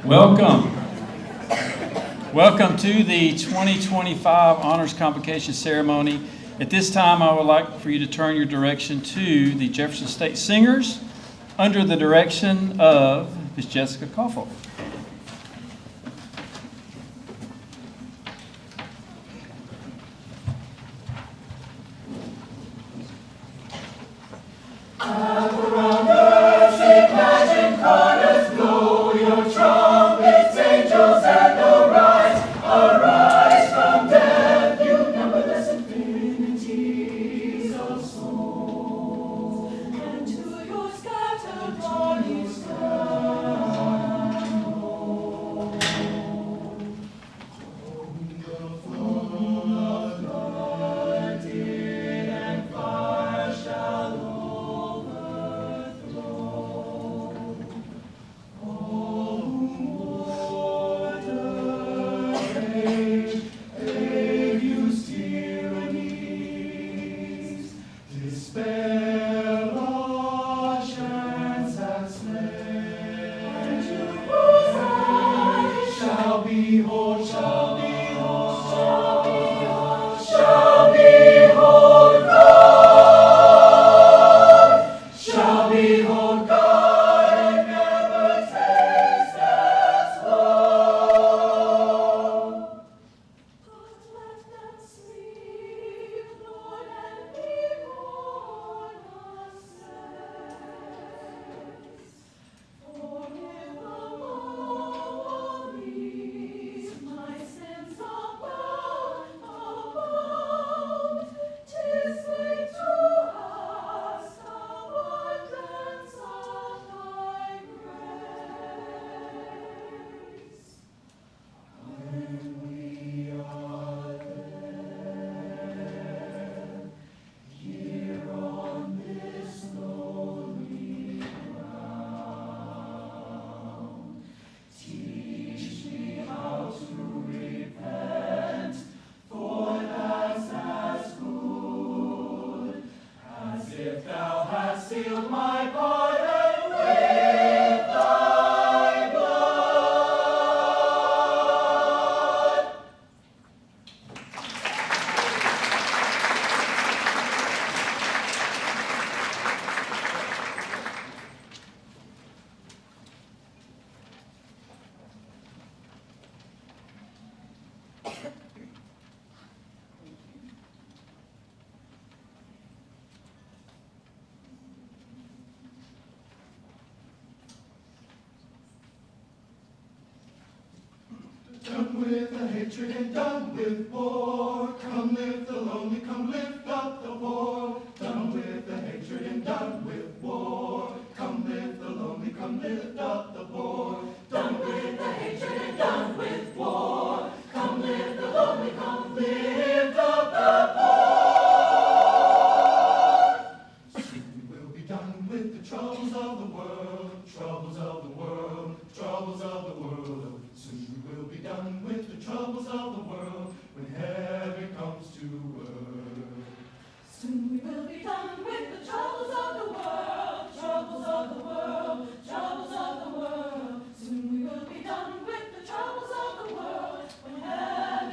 Welcome. Welcome to the 2025 Honors Convocation ceremony. At this time, I would like for you to turn your direction to the Jefferson State Singers under the direction of Ms. Jessica Koffel. Done with the hatred and done with war. Come lift the lonely, come lift up the poor. Done with the hatred and done with war. Come lift the lonely, come lift up the poor. Done with the hatred and done with war. Come lift the lonely, come lift up the poor. Soon we will be done with the troubles of the world, troubles of the world, troubles of the world. Soon we will be done with the troubles of the world when heaven comes to earth. Soon we will be done with the troubles of the world, troubles of the world, troubles of the world. Soon we will be done with the troubles of the world when heaven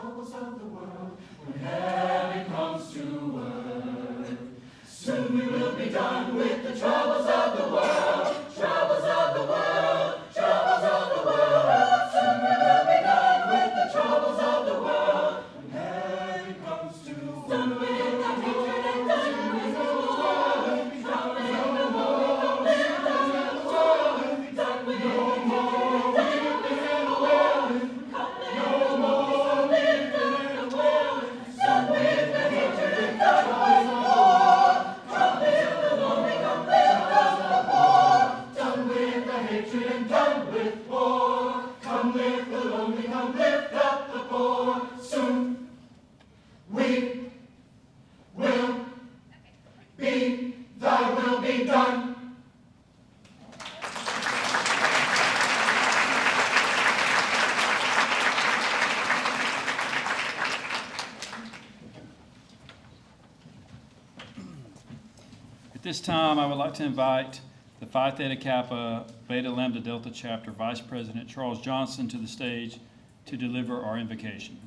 troubles of the world, when heaven comes to earth. Soon we will be done with the troubles of the world, troubles of the world, troubles of the world. Soon we will be done with the troubles of the world, when heaven comes to earth. Done with the hatred and done with the war. Done with the war, done with the war. At this time, I would like to invite the Phi Theta Kappa Beta Lambda Delta Chapter Vice President Charles Johnson to the stage to deliver our invocation.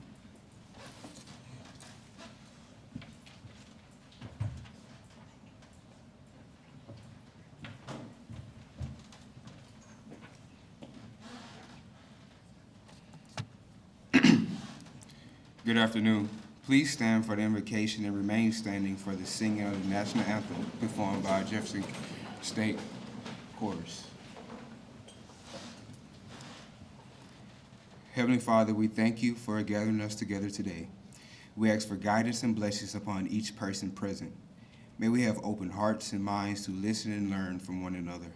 Good afternoon. Please stand for the invocation and remain standing for the singing of the national anthem performed by Jefferson State Chorus. Heavenly Father, we thank you for gathering us together today. We ask for guidance and blessings upon each person present. May we have open hearts and minds to listen and learn from one another.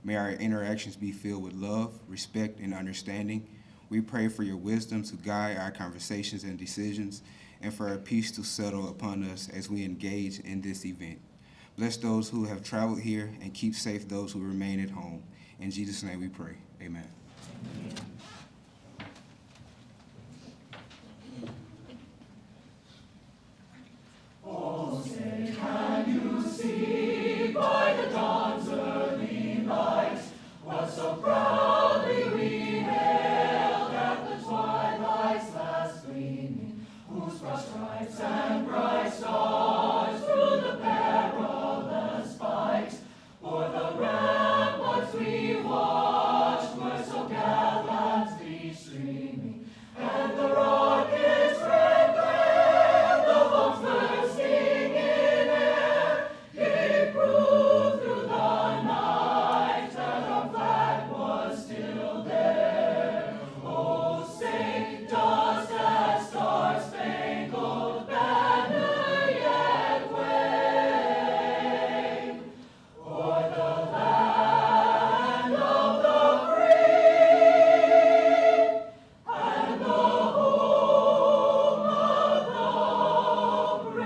May our interactions be filled with love, respect, and understanding. We pray for your wisdom to guide our conversations and decisions, and for our peace to settle upon us as we engage in this event. Bless those who have traveled here and keep safe those who remain at home. In Jesus' name we pray. Amen. Oh, say, can you see by the dawn's early light what so proudly we hailed at the twilight's last gleaming, whose broad stripes and bright stars through the perilous fight o'er the ramparts we watched were so gallantly streaming, and the rockets' red glare, the bombs bursting in air, gave proof through the night that our flag was still there. Oh, say, does that star-spangled banner yet wave o'er the land of the free and the home of the brave?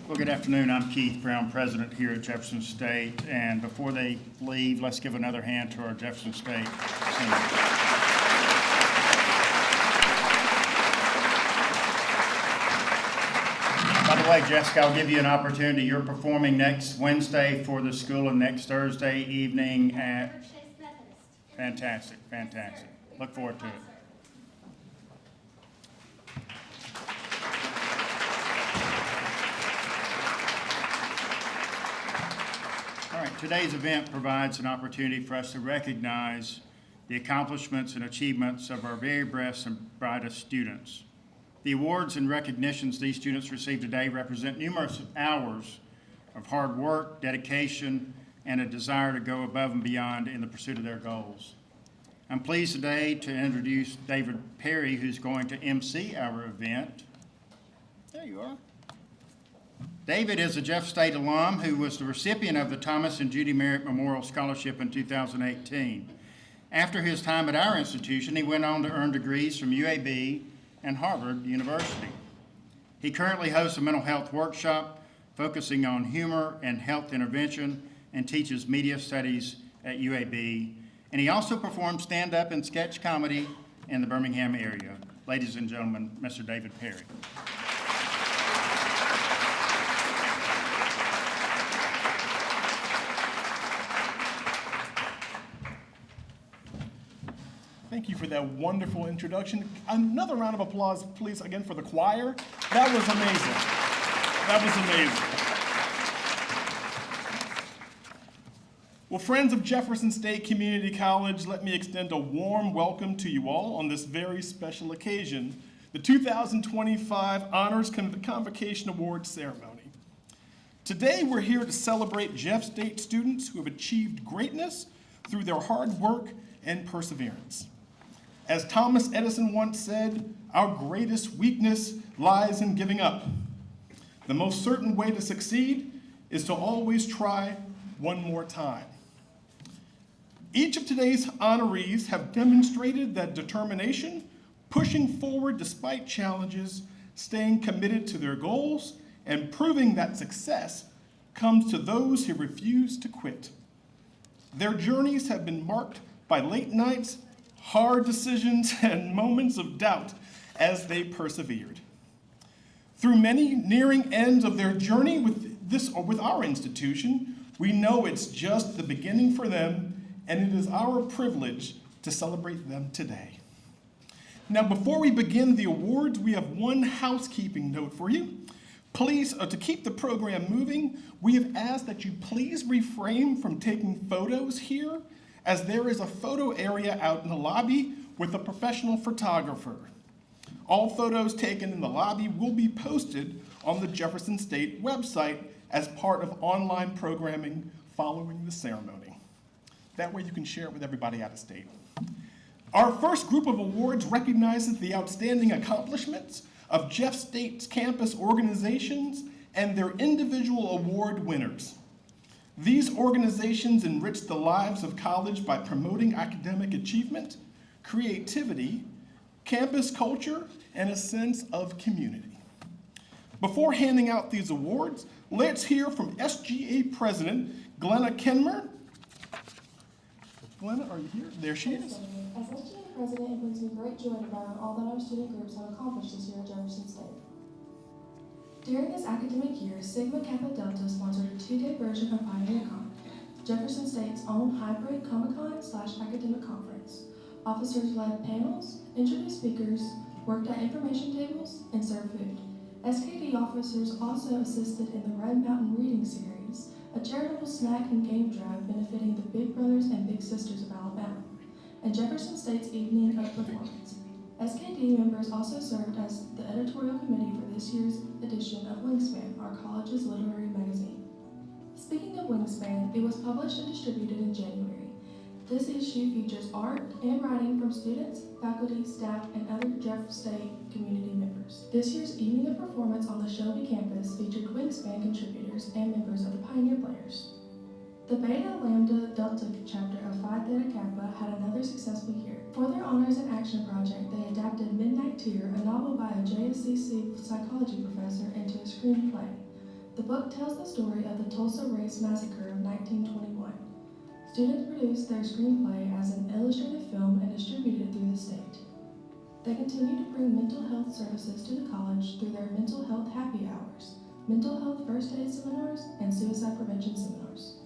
Well, good afternoon. I'm Keith Brown, president here at Jefferson State. And before they leave, let's give another hand to our Jefferson State seniors. By the way, Jessica, I'll give you an opportunity. You're performing next Wednesday for the school and next Thursday evening at... Fantastic, fantastic. Look forward to it. All right, today's event provides an opportunity for us to recognize the accomplishments and achievements of our very best and brightest students. The awards and recognitions these students receive today represent numerous hours of hard work, dedication, and a desire to go above and beyond in the pursuit of their goals. I'm pleased today to introduce David Perry, who's going to MC our event. There you are. David is a Jeff State alum who was the recipient of the Thomas and Judy Merritt Memorial Scholarship in 2018. After his time at our institution, he went on to earn degrees from UAB and Harvard University. He currently hosts a mental health workshop focusing on humor and health intervention, and teaches media studies at UAB. And he also performs stand-up and sketch comedy in the Birmingham area. Ladies and gentlemen, Mr. David Perry. Thank you for that wonderful introduction. Another round of applause, please, again for the choir. That was amazing. That was amazing. Well, friends of Jefferson State Community College, let me extend a warm welcome to you all on this very special occasion, the 2025 Honors Convocation Awards ceremony. Today, we're here to celebrate Jeff State students who have achieved greatness through their hard work and perseverance. As Thomas Edison once said, our greatest weakness lies in giving up. The most certain way to succeed is to always try one more time. Each of today's honorees have demonstrated that determination, pushing forward despite challenges, staying committed to their goals, and proving that success comes to those who refuse to quit. Their journeys have been marked by late nights, hard decisions, and moments of doubt as they persevered. Through many nearing ends of their journey with our institution, we know it's just the beginning for them, and it is our privilege to celebrate them today. Now, before we begin the awards, we have one housekeeping note for you. Please, to keep the program moving, we have asked that you please refrain from taking photos here, as there is a photo area out in the lobby with a professional photographer. All photos taken in the lobby will be posted on the Jefferson State website as part of online programming following the ceremony. That way you can share it with everybody out of state. Our first group of awards recognizes the outstanding accomplishments of Jeff State's campus organizations and their individual award winners. These organizations enrich the lives of college by promoting academic achievement, creativity, campus culture, and a sense of community. Before handing out these awards, let's hear from SGA President Glenna Kenmer. Glenna, are you here? There she is. As SGA President, it brings me great joy to brag on all that our student groups have accomplished this year at Jefferson State. During this academic year, Sigma Kappa Delta sponsored a 2-day version of PioneerCon, Jefferson State's own hybrid Comic-Con/academic conference. Officers led panels, introduced speakers, worked at information tables, and served food. SKD officers also assisted in the Red Mountain Reading Series, a charitable snack and game drive benefiting the Big Brothers and Big Sisters of Alabama, and Jefferson State's Evening of Performance. SKD members also served as the editorial committee for this year's edition of Wingspan, our college's literary magazine. Speaking of Wingspan, it was published and distributed in January. This issue features art and writing from students, faculty, staff, and other Jeff State community members. This year's Evening of Performance on the Shelby campus featured Wingspan contributors and members of the Pioneer Players. The Beta Lambda Delta chapter of Phi Theta Kappa had another successful year. For their Honors in Action project, they adapted Midnight Tear, a novel by a JSCC psychology professor, into a screenplay. The book tells the story of the Tulsa Race Massacre of 1921. Students produced their screenplay as an illustrated film and distributed it through the state. They continue to bring mental health services to the college through their mental health happy hours, mental health first aid seminars, and suicide prevention seminars.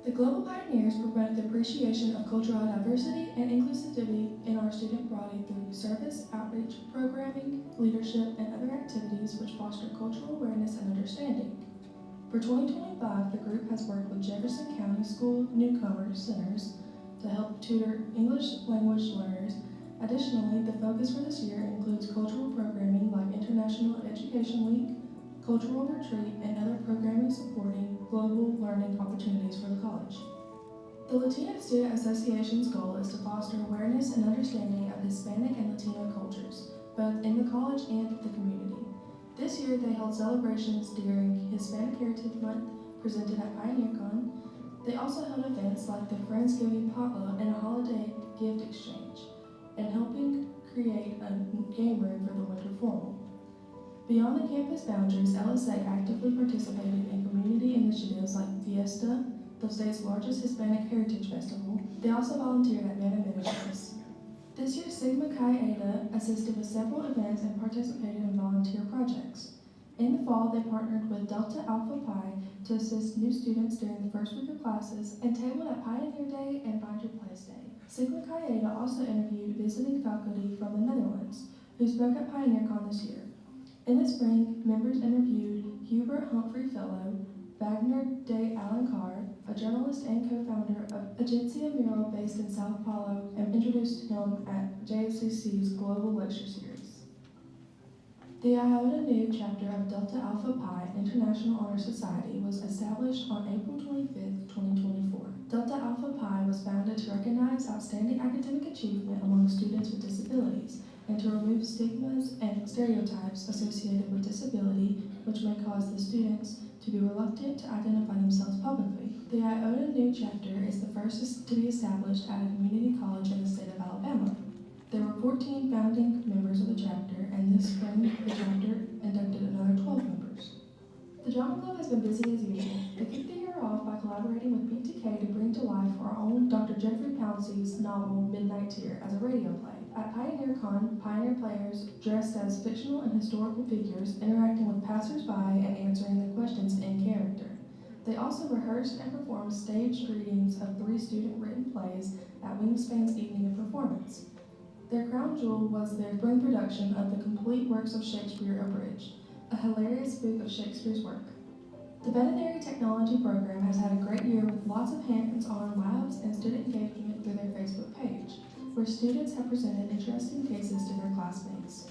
The Global Pioneers promote the appreciation of cultural diversity and inclusivity in our student body through service, outreach, programming, leadership, and other activities which foster cultural awareness and understanding. For 2025, the group has worked with Jefferson County School Newcomers Centers to help tutor English language learners. Additionally, the focus for this year includes cultural programming like International Education Week, Cultural Retreat, and other programming supporting global learning opportunities for the college. The Latino Student Association's goal is to foster awareness and understanding of Hispanic and Latino cultures, both in the college and the community. This year, they held celebrations during Hispanic Heritage Month, presented at PioneerCon. They also held events like the Friendsgiving Potluck and a holiday gift exchange, and helping create a game room for the winter formal. Beyond the campus boundaries, LSA actively participated in community initiatives like Fiesta, the state's largest Hispanic Heritage Festival. They also volunteered at Man Ministries. This year, Sigma Chi Eta assisted with several events and participated in volunteer projects. In the fall, they partnered with Delta Alpha Pi to assist new students during the first week of classes and tabled at Pioneer Day and Find Your Place Day. Sigma Chi Eta also interviewed visiting faculty from the Netherlands, who spoke at PioneerCon this year. In the spring, members interviewed Hubert Humphrey Fellow, Wagner de Alencar, a journalist and co-founder of Agencia Mural based in Sao Paulo, and introduced him at JSCC's Global Lecture Series. The Iota Nu chapter of Delta Alpha Pi International Honor Society was established on April 25, 2024. Delta Alpha Pi was founded to recognize outstanding academic achievement among students with disabilities and to remove stigmas and stereotypes associated with disability, which may cause the students to be reluctant to identify themselves publicly. The Iota Nu chapter is the first to be established at a community college in the state of Alabama. There were 14 founding members of the chapter, and this spring the chapter inducted another 12 members. The Drama Club has been busy as usual. They kicked the year off by collaborating with BTK to bring to life our own Dr. Jeffrey Pouncey's novel Midnight Tear as a radio play. At PioneerCon, Pioneer players dressed as fictional and historical figures, interacting with passersby and answering their questions in character. They also rehearsed and performed staged readings of 3 student-written plays at Wingspan's evening of performance. Their crown jewel was their spring production of The Complete Works of Shakespeare Abridged, a hilarious spoof of Shakespeare's work. The Veterinary Technology program has had a great year with lots of hands-on labs and student engagement through their Facebook page, where students have presented interesting cases to their classmates.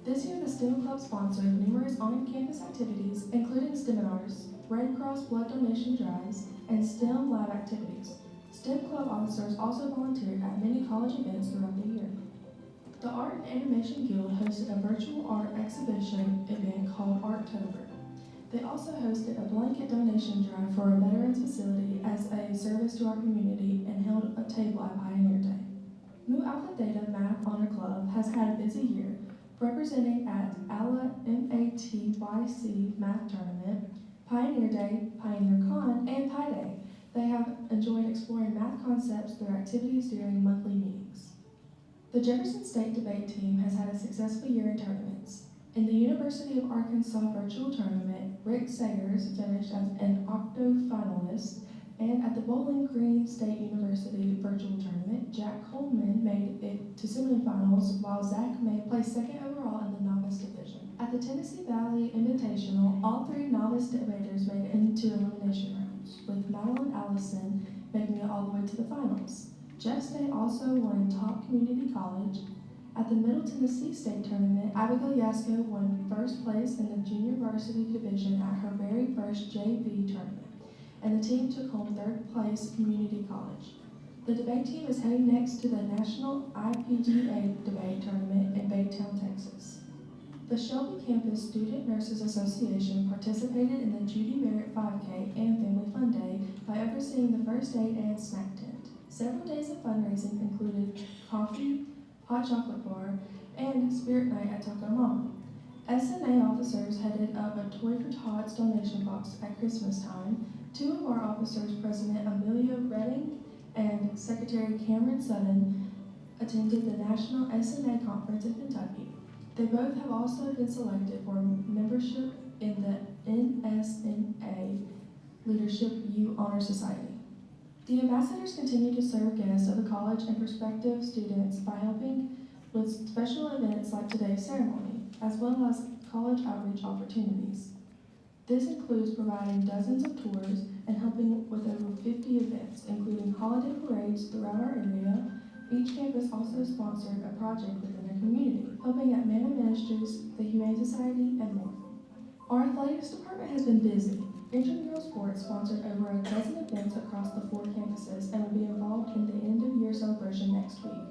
This year, the STEM Club sponsored numerous on-campus activities, including STEMinars, Red Cross blood donation drives, and STEM lab activities. STEM Club officers also volunteered at many college events throughout the year. The Art and Animation Guild hosted a virtual art exhibition event called Arttober. They also hosted a blanket donation drive for a veterans facility as a service to our community and held a table at Pioneer Day. Mu Alpha Theta Math Honor Club has had a busy year, representing at ALA MATYC Math Tournament, Pioneer Day, PioneerCon, and Pi Day. They have enjoyed exploring math concepts through activities during monthly meetings. The Jefferson State debate team has had a successful year in tournaments. In the University of Arkansas virtual tournament, Rick Sayers finished as an octo-finalist, and at the Bowling Green State University virtual tournament, Jack Coleman made it to semifinals, while Zach May placed second overall in the novice division. At the Tennessee Valley Invitational, all 3 novice debaters made it into elimination rounds, with Madeline Allison making it all the way to the finals. Jeff State also won top community college. At the Middle Tennessee State Tournament, Abigail Yasko won first place in the junior varsity division at her very first JV tournament, and the team took home 3rd place community college. The debate team is heading next to the National IPGA Debate Tournament in Baytown, Texas. The Shelby Campus Student Nurses Association participated in the Judy Barrett 5K and Family Fun Day by overseeing the first aid and snack tent. Several days of fundraising included coffee, hot chocolate bar, and spirit night at Taco Mama. SNA officers headed up a Toy for Tots donation box at Christmas time. 2 of our officers, President Amelia Redding and Secretary Cameron Sutton, attended the National SNA Conference in Kentucky. They both have also been selected for membership in the NSNA Leadership U Honor Society. The ambassadors continue to serve guests of the college and prospective students by helping with special events like today's ceremony, as well as college outreach opportunities. This includes providing dozens of tours and helping with over 50 events, including holiday parades throughout our area. Each campus also sponsored a project within their community, helping at Manna Ministries, the Humane Society, and more. Our athletics department has been busy. Intramural Sports sponsored over a dozen events across the 4 campuses and will be involved in the end-of-year celebration next week.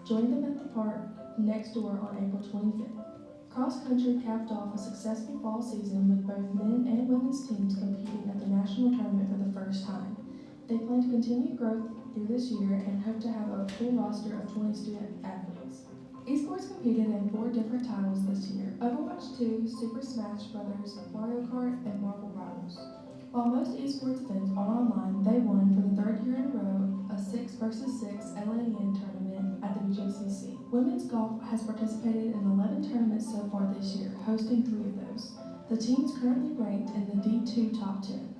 Join them at the park next door on April 25th. Cross country capped off a successful fall season with both men and women's teams competing at the national tournament for the first time. They plan to continue growth through this year and hope to have a full roster of 20 student athletes. Esports competed in 4 different titles this year: Overwatch 2, Super Smash Bros., Mario Kart, and Marvel Rivals. While most esports events are online, they won for the 3rd year in a row a 6 versus 6 LAN tournament at the BJCC. Women's golf has participated in 11 tournaments so far this year, hosting 3 of those. The team is currently ranked in the D2 top 10.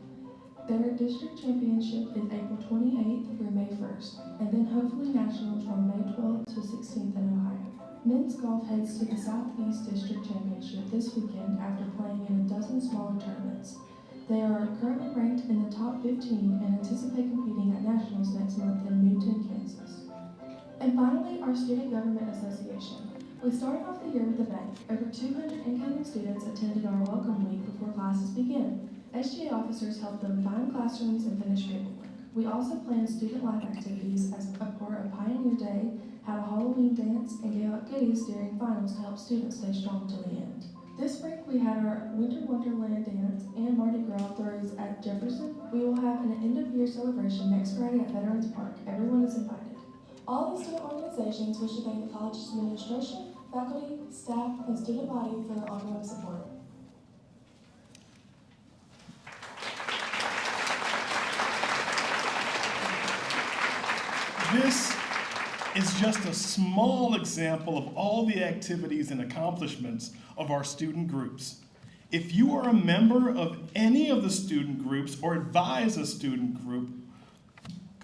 Their district championship is April 28th through May 1st, and then hopefully nationals from May 12th to 16th in Ohio. Men's golf heads to the Southeast District Championship this weekend after playing in a dozen smaller tournaments. They are currently ranked in the top 15 and anticipate competing at nationals next month in Newton, Kansas. And finally, our Student Government Association. We started off the year with a bang. Over 200 incoming students attended our welcome week before classes begin. SGA officers helped them find classrooms and finish paperwork. We also planned student life activities as a part of Pioneer Day, had a Halloween dance, and gave out goodies during finals to help students stay strong till the end. This spring, we had our Winter Wonderland dance and Mardi Gras throws at Jefferson. We will have an end-of-year celebration next Friday at Veterans Park. Everyone is invited. All these student organizations wish to thank the college's administration, faculty, staff, and student body for their ongoing support. This is just a small example of all the activities and accomplishments of our student groups. If you are a member of any of the student groups or advise a student group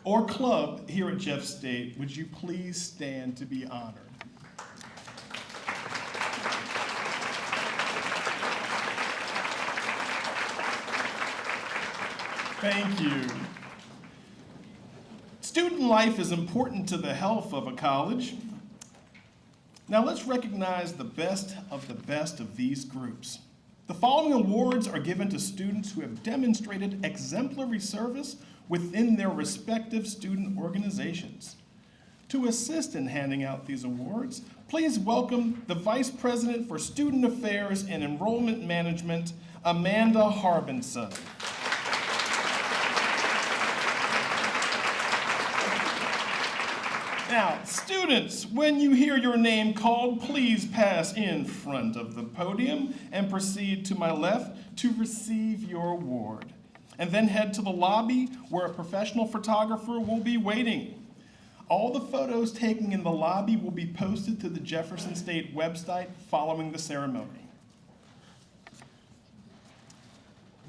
or club here at Jeff State, would you please stand to be honored? Thank you. Student life is important to the health of a college. Now let's recognize the best of these groups. The following awards are given to students who have demonstrated exemplary service within their respective student organizations. To assist in handing out these awards, please welcome the Vice President for Student Affairs and Enrollment Management, Amanda Harbinson. Now, students, when you hear your name called, please pass in front of the podium and proceed to my left to receive your award. And then head to the lobby where a professional photographer will be waiting. All the photos taken in the lobby will be posted to the Jefferson State website following the ceremony.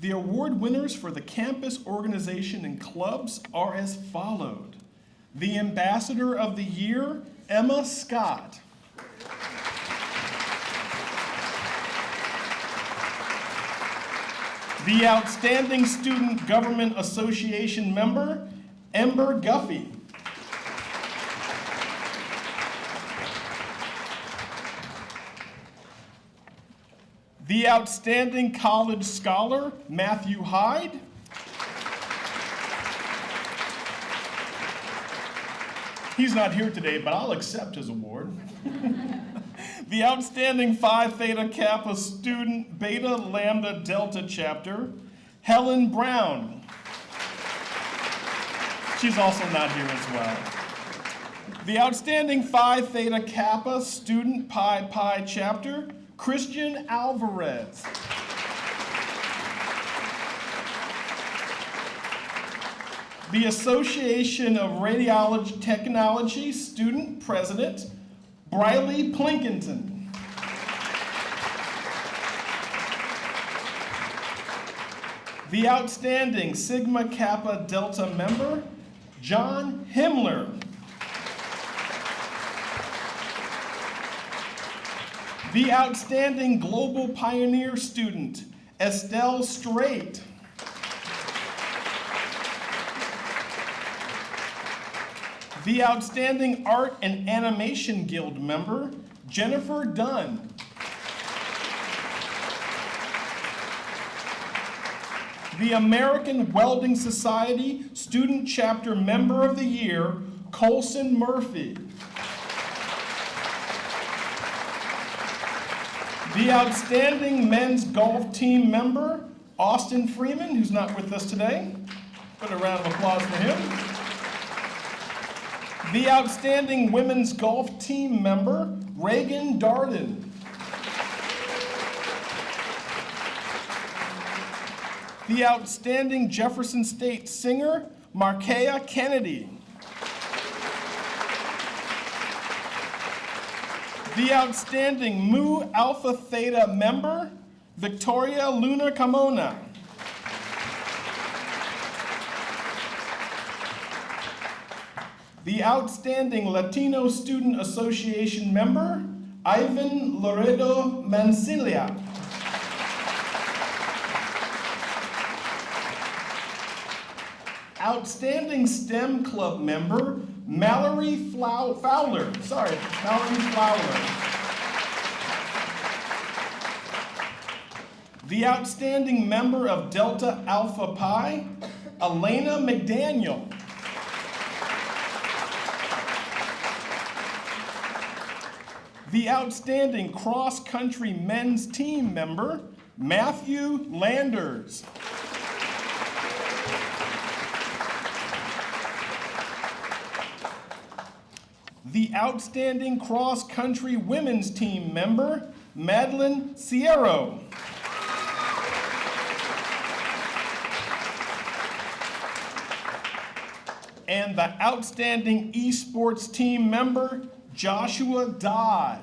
The award winners for the campus organization and clubs are as followed. The Ambassador of the Year, Emma Scott. The Outstanding Student Government Association Member, Ember Guffey. The Outstanding College Scholar, Matthew Hyde. He's not here today, but I'll accept his award. The Outstanding Phi Theta Kappa Student, Beta Lambda Delta Chapter, Helen Brown. She's also not here as well. The Outstanding Phi Theta Kappa Student, Pi Pi Chapter, Christian Alvarez. The Association of Radiology Technology Student President, Briley Plinkington. The Outstanding Sigma Kappa Delta Member, John Himmler. The Outstanding Global Pioneer Student, Estelle Strait. The Outstanding Art and Animation Guild member, Jennifer Dunn. The American Welding Society Student Chapter Member of the Year, Colson Murphy. The Outstanding Men's Golf Team Member, Austin Freeman, who's not with us today. Put a round of applause for him. The Outstanding Women's Golf Team Member, Reagan Darden. The outstanding Jefferson State singer, Markea Kennedy. The outstanding Mu Alpha Theta member, Victoria Luna Camona. The outstanding Latino Student Association member, Ivan Loredo Mancilia. Outstanding STEM Club member, Mallory Fowler. The outstanding member of Delta Alpha Pi, Elena McDaniel. The outstanding cross-country men's team member, Matthew Landers. The outstanding cross-country women's team member, Madeline Sierro. And the outstanding esports team member, Joshua Dodd.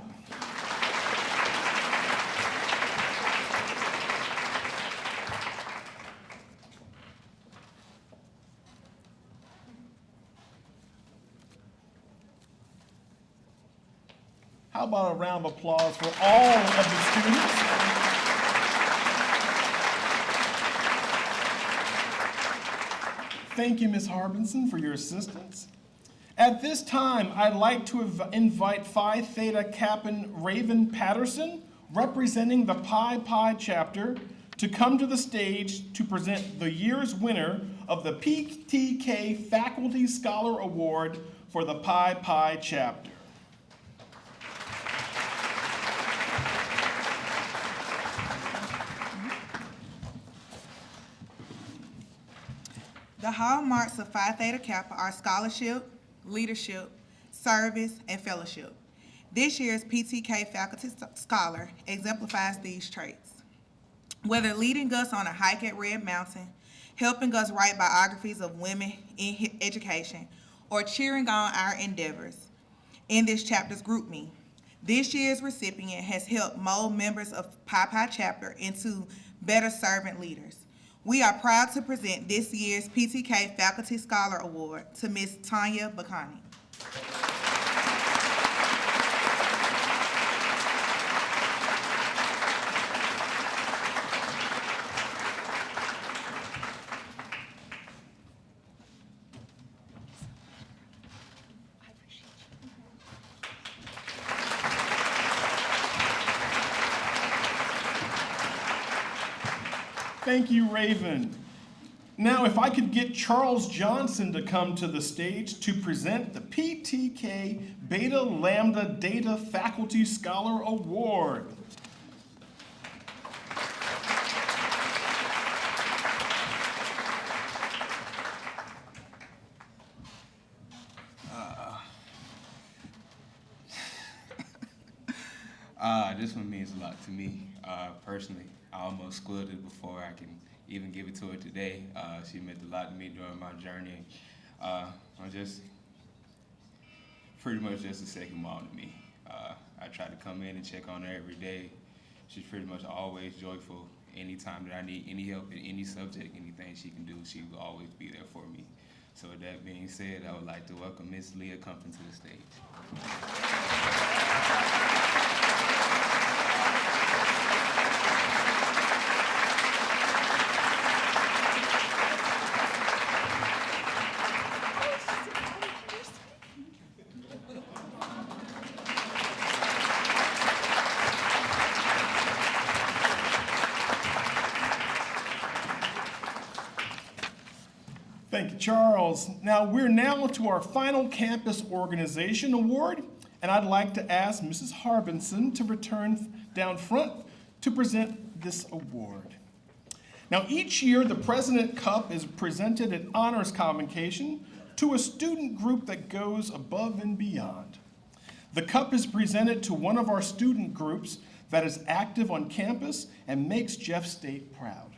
How about a round of applause for all of the students? Thank you, Ms. Harbinson, for your assistance. At this time, I'd like to invite Phi Theta Kappan Raven Patterson, representing the Pi Pi chapter, to come to the stage to present the year's winner of the PTK Faculty Scholar Award for the Pi Pi chapter. The hallmarks of Phi Theta Kappa are scholarship, leadership, service, and fellowship. This year's PTK Faculty Scholar exemplifies these traits. Whether leading us on a hike at Red Mountain, helping us write biographies of women in education, or cheering on our endeavors in this chapter's GroupMe, this year's recipient has helped mold members of Pi Pi chapter into better servant leaders. We are proud to present this year's PTK Faculty Scholar Award to Ms. Tanya Bacani. Thank you, Raven. Now, if I could get Charles Johnson to come to the stage to present the PTK Beta Lambda Data Faculty Scholar Award. This one means a lot to me, personally. I almost squealed it before I can even give it to her today. She meant a lot to me during my journey. I'm just pretty much just a second mom to me. I try to come in and check on her every day. She's pretty much always joyful. Anytime that I need any help in any subject, anything she can do, she will always be there for me. So with that being said, I would like to welcome Ms. Leah Compton to the stage. Thank you, Charles. Now, we're now to our final Campus Organization Award, and I'd like to ask Mrs. Harbinson to return down front to present this award. Now, each year, the President Cup is presented at Honors Convocation to a student group that goes above and beyond. The cup is presented to one of our student groups that is active on campus and makes Jeff State proud.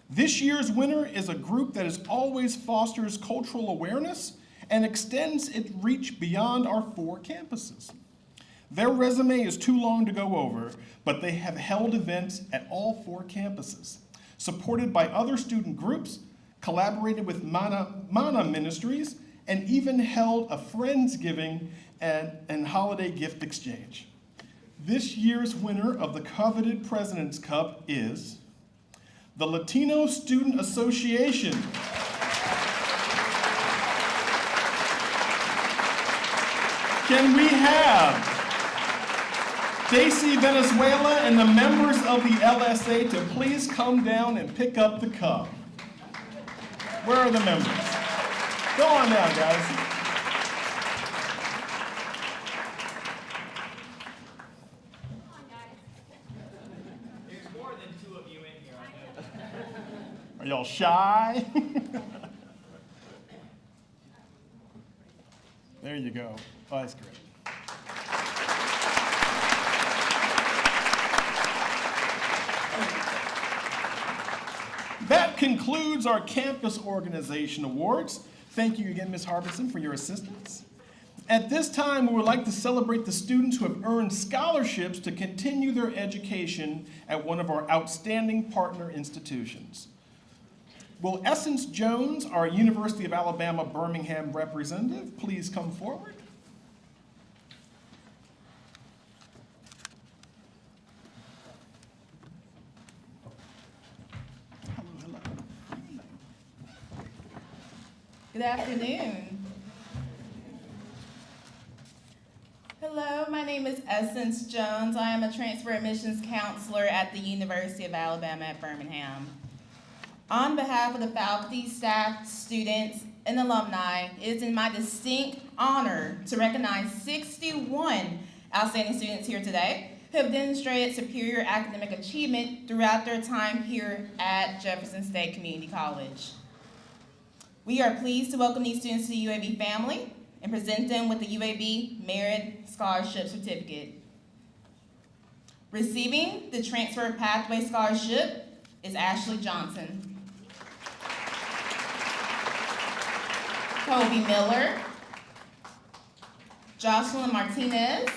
This year's winner is a group that always fosters cultural awareness and extends its reach beyond our 4 campuses. Their resume is too long to go over, but they have held events at all 4 campuses, supported by other student groups, collaborated with Mana Ministries, and even held a Friendsgiving and holiday gift exchange. This year's winner of the coveted President's Cup is the Latino Student Association. Can we have Daisy Venezuela and the members of the LSA to please come down and pick up the cup? Where are the members? Go on down, guys. There's more than 2 of you in here, I know. Are y'all shy? There you go. Oh, that's great. That concludes our Campus Organization Awards. Thank you again, Ms. Harbison, for your assistance. At this time, we would like to celebrate the students who have earned scholarships to continue their education at one of our outstanding partner institutions. Will Essence Jones, our University of Alabama Birmingham representative, please come forward? Good afternoon. Hello, my name is Essence Jones. I am a transfer admissions counselor at the University of Alabama at Birmingham. On behalf of the faculty, staff, students, and alumni, it is in my distinct honor to recognize 61 outstanding students here today who have demonstrated superior academic achievement throughout their time here at Jefferson State Community College. We are pleased to welcome these students to the UAB family and present them with the UAB Merit Scholarship Certificate. Receiving the Transfer Pathway Scholarship is Ashley Johnson. Kobe Miller, Jocelyn Martinez,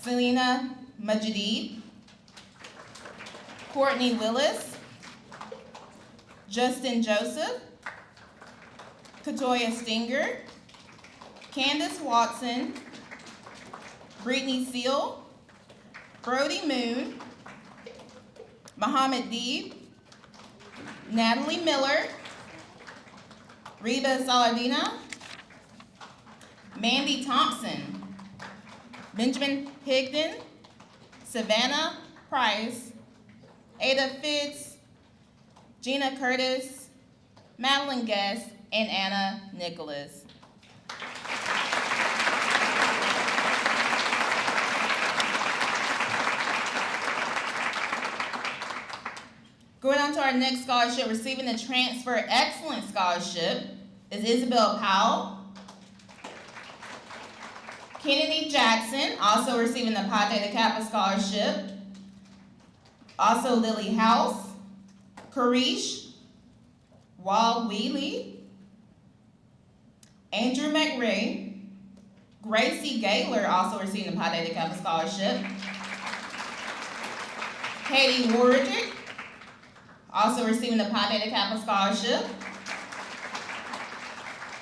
Selena Majidid, Courtney Willis, Justin Joseph, Katoya Stinger, Candace Watson, Brittany Seal, Brody Moon, Muhammad Deeb, Natalie Miller, Reba Saladina, Mandy Thompson, Benjamin Higdon, Savannah Price, Ada Fitz, Gina Curtis, Madeline Guest, and Anna Nicholas. Going on to our next scholarship, receiving the Transfer Excellence Scholarship is Isabel Powell. Kennedy Jackson, also receiving the Pi Theta Kappa Scholarship. Also Lily House, Karish Wheely, Andrew McRae, Gracie Gaylor, also receiving the Pi Theta Kappa Scholarship. Katie Warrick, also receiving the Pi Theta Kappa Scholarship.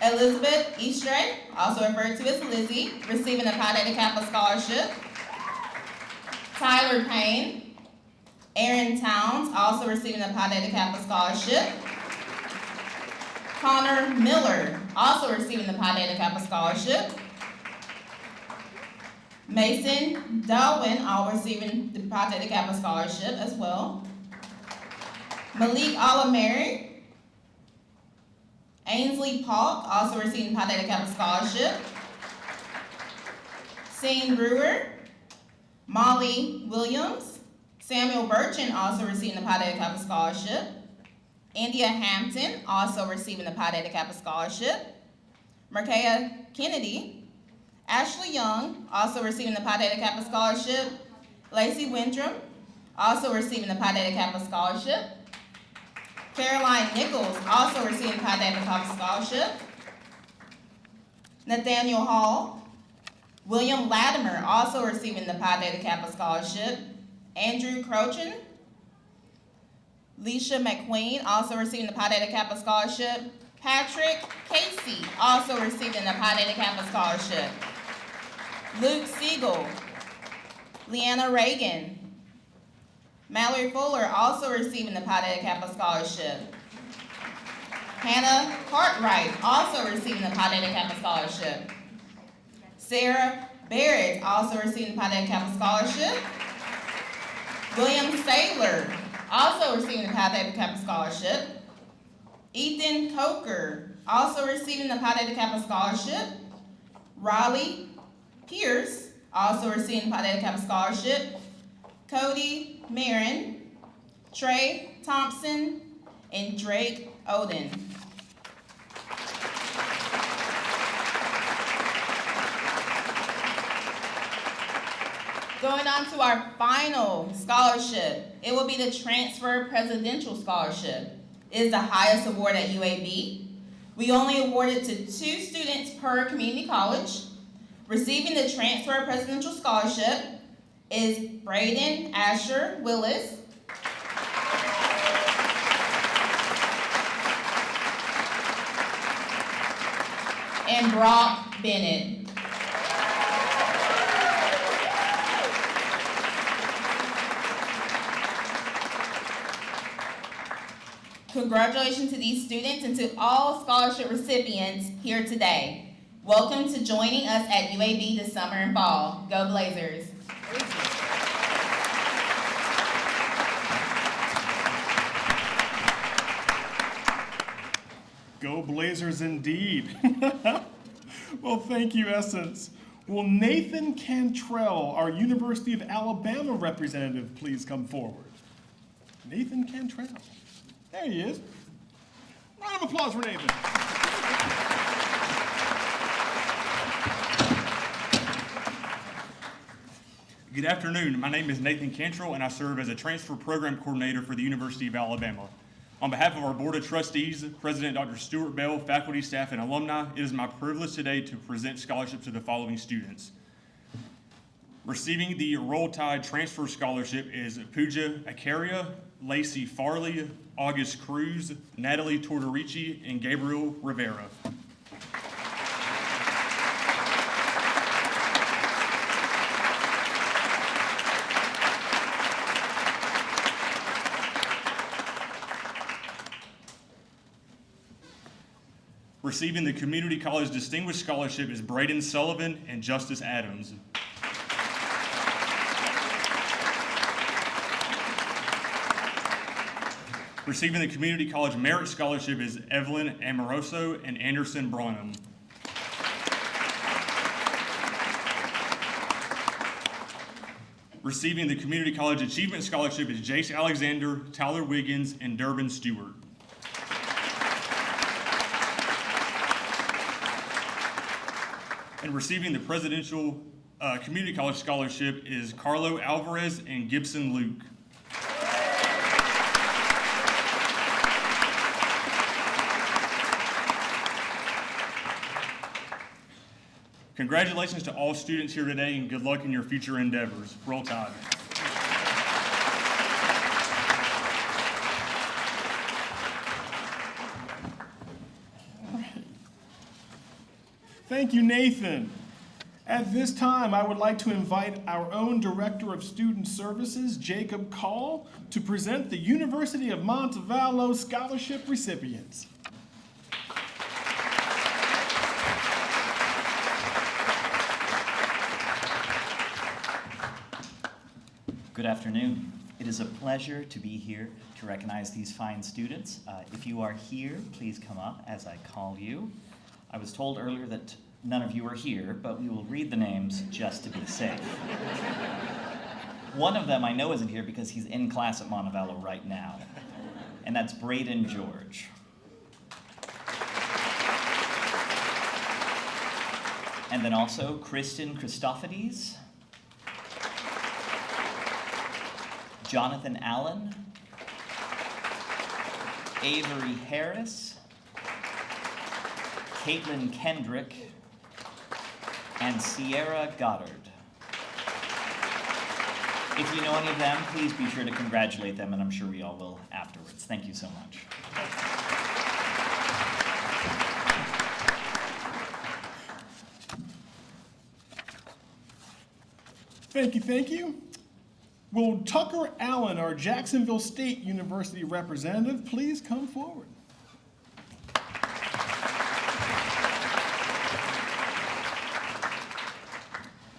Elizabeth Eastray, also referred to as Lizzie, receiving the Pi Theta Kappa Scholarship. Tyler Payne, Aaron Towns, also receiving the Pi Theta Kappa Scholarship. Connor Miller, also receiving the Pi Theta Kappa Scholarship. Mason Darwin, all receiving the Pi Theta Kappa Scholarship as well. Malik Alamary, Ainsley Paulk, also receiving Pi Theta Kappa Scholarship. Sean Brewer, Molly Williams, Samuel Burchin, also receiving the Pi Theta Kappa Scholarship. India Hampton, also receiving the Pi Theta Kappa Scholarship. Markea Kennedy, Ashley Young, also receiving the Pi Theta Kappa Scholarship. Lacey Windrum, also receiving the Pi Theta Kappa Scholarship. Caroline Nichols, also receiving the Pi Theta Kappa Scholarship. Nathaniel Hall. William Latimer, also receiving the Pi Theta Kappa Scholarship. Andrew Crochin. Leisha McQueen, also receiving the Pi Theta Kappa Scholarship. Patrick Casey, also receiving the Pi Theta Kappa Scholarship. Luke Siegel. Leanna Reagan. Mallory Fuller, also receiving the Pi Theta Kappa Scholarship. Hannah Cartwright, also receiving the Pi Theta Kappa Scholarship. Sarah Barrett, also receiving the Pi Theta Kappa Scholarship. William Saylor, also receiving the Pi Theta Kappa Scholarship. Ethan Coker, also receiving the Pi Theta Kappa Scholarship. Raleigh Pierce, also receiving the Pi Theta Kappa Scholarship. Cody Marin, Trey Thompson, and Drake Oden. Going on to our final scholarship, it will be the Transfer Presidential Scholarship. It is the highest award at UAB. We only award it to 2 students per community college. Receiving the Transfer Presidential Scholarship is Braden Asher Willis. And Brock Bennett. Congratulations to these students and to all scholarship recipients here today. Welcome to joining us at UAB this summer and fall. Go Blazers. Go Blazers indeed. Well, thank you, Essence. Will Nathan Cantrell, our University of Alabama representative, please come forward? Nathan Cantrell. There he is. Round of applause for Nathan. Good afternoon. My name is Nathan Cantrell, and I serve as a transfer program coordinator for the University of Alabama. On behalf of our Board of Trustees, President Dr. Stuart Bell, faculty, staff, and alumni, it is my privilege today to present scholarships to the following students. Receiving the Roll Tide Transfer Scholarship is Pooja Akaria, Lacey Farley, August Cruz, Natalie Tortorici, and Gabriel Rivera. Receiving the Community College Distinguished Scholarship is Braden Sullivan and Justice Adams. Receiving the Community College Merit Scholarship is Evelyn Amoroso and Anderson Branham. Receiving the Community College Achievement Scholarship is Jace Alexander, Tyler Wiggins, and Durbin Stewart. And receiving the Presidential Community College Scholarship is Carlo Alvarez and Gibson Luke. Congratulations to all students here today, and good luck in your future endeavors. Roll Tide. Thank you, Nathan. At this time, I would like to invite our own Director of Student Services, Jacob Call, to present the University of Montevallo Scholarship recipients. Good afternoon. It is a pleasure to be here to recognize these fine students. If you are here, please come up as I call you. I was told earlier that none of you are here, but we will read the names just to be safe. One of them I know isn't here because he's in class at Montevallo right now, and that's Braden George. And then also Kristen Christophides, Jonathan Allen, Avery Harris, Caitlin Kendrick, and Sierra Goddard. If you know any of them, please be sure to congratulate them, and I'm sure we all will afterwards. Thank you so much. Thank you, thank you. Will Tucker Allen, our Jacksonville State University representative, please come forward?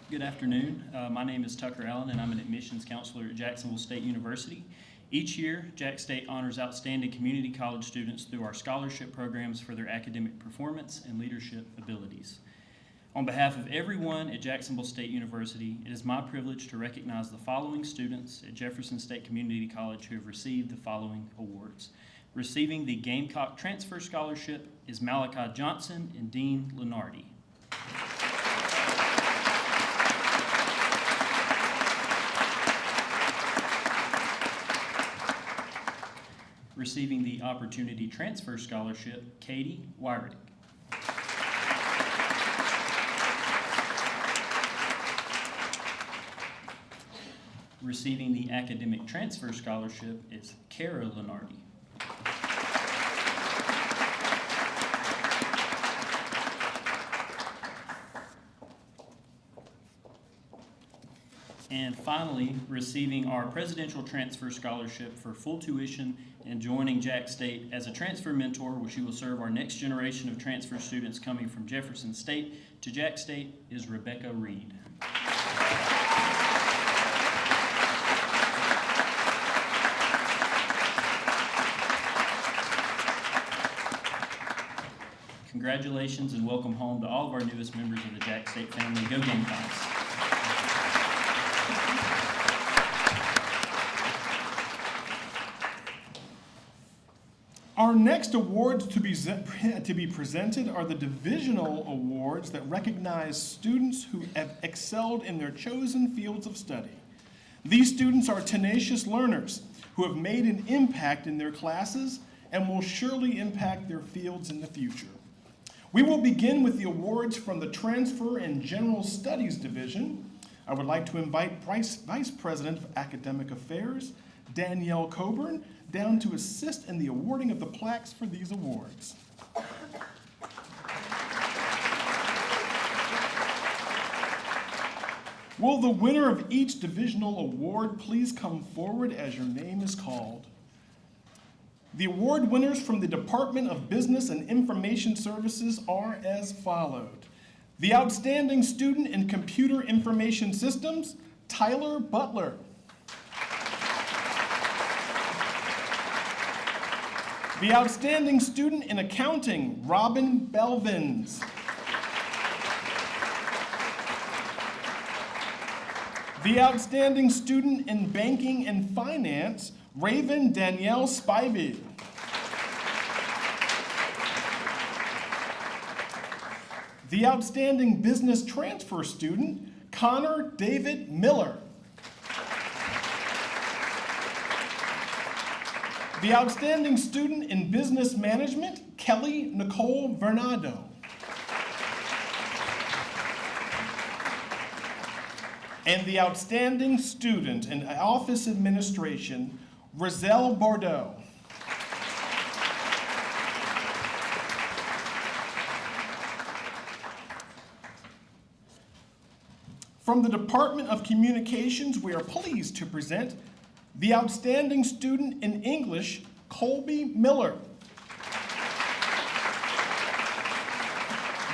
Good afternoon. My name is Tucker Allen, and I'm an admissions counselor at Jacksonville State University. Each year, Jack State honors outstanding community college students through our scholarship programs for their academic performance and leadership abilities. On behalf of everyone at Jacksonville State University, it is my privilege to recognize the following students at Jefferson State Community College who have received the following awards. Receiving the Gamecock Transfer Scholarship is Malachi Johnson and Dean Lenardi. Receiving the Opportunity Transfer Scholarship, Katie Wyrick. Receiving the Academic Transfer Scholarship is Kara Lenardi. And finally, receiving our Presidential Transfer Scholarship for full tuition and joining Jack State as a transfer mentor, where she will serve our next generation of transfer students coming from Jefferson State to Jack State, is Rebecca Reed. Congratulations and welcome home to all of our newest members of the Jack State family. Go Gamecocks! Our next awards to be presented are the Divisional Awards that recognize students who have excelled in their chosen fields of study. These students are tenacious learners who have made an impact in their classes and will surely impact their fields in the future. We will begin with the awards from the Transfer and General Studies Division. I would like to invite Vice President of Academic Affairs, Danielle Coburn, down to assist in the awarding of the plaques for these awards. Will the winner of each divisional award please come forward as your name is called? The award winners from the Department of Business and Information Services are as followed. The Outstanding Student in Computer Information Systems, Tyler Butler. The Outstanding Student in Accounting, Robin Belvins. The Outstanding Student in Banking and Finance, Raven Danielle Spivey. The Outstanding Business Transfer Student, Connor David Miller. The Outstanding Student in Business Management, Kelly Nicole Vernado. And the Outstanding Student in Office Administration, Roselle Bordeaux. From the Department of Communications, we are pleased to present the Outstanding Student in English, Colby Miller.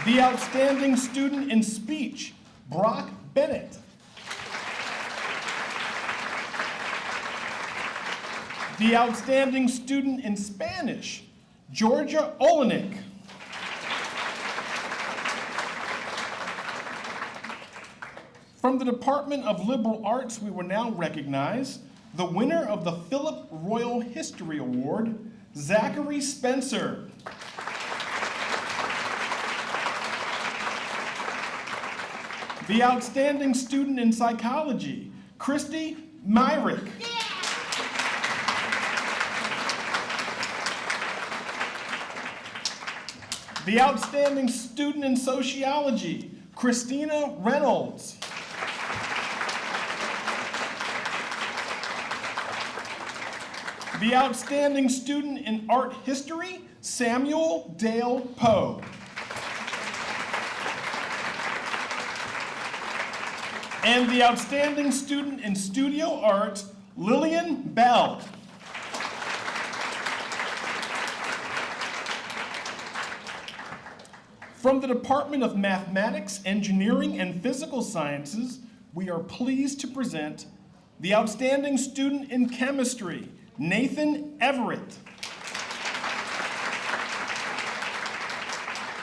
The Outstanding Student in Speech, Brock Bennett. The Outstanding Student in Spanish, Georgia Olenek. From the Department of Liberal Arts, we will now recognize the winner of the Philip Royal History Award, Zachary Spencer. The outstanding student in psychology, Christy Myrick. The outstanding student in sociology, Christina Reynolds. The outstanding student in art history, Samuel Dale Poe. And the outstanding student in studio art, Lillian Bell. From the Department of Mathematics, Engineering, and Physical Sciences, we are pleased to present the outstanding student in chemistry, Nathan Everett.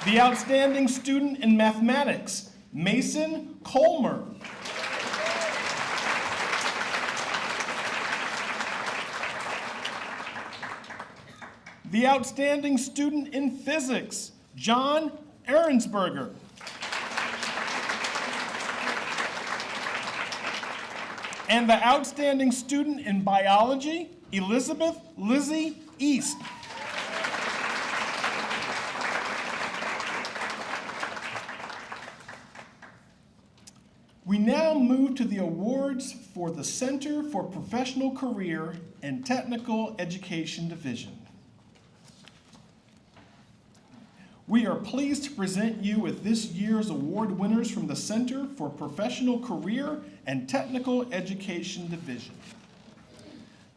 The outstanding student in mathematics, Mason Colmer. The outstanding student in physics, John Ahrensberger. And the outstanding student in biology, Elizabeth Lizzie East. We now move to the awards for the Center for Professional Career and Technical Education Division. We are pleased to present you with this year's award winners from the Center for Professional Career and Technical Education Division.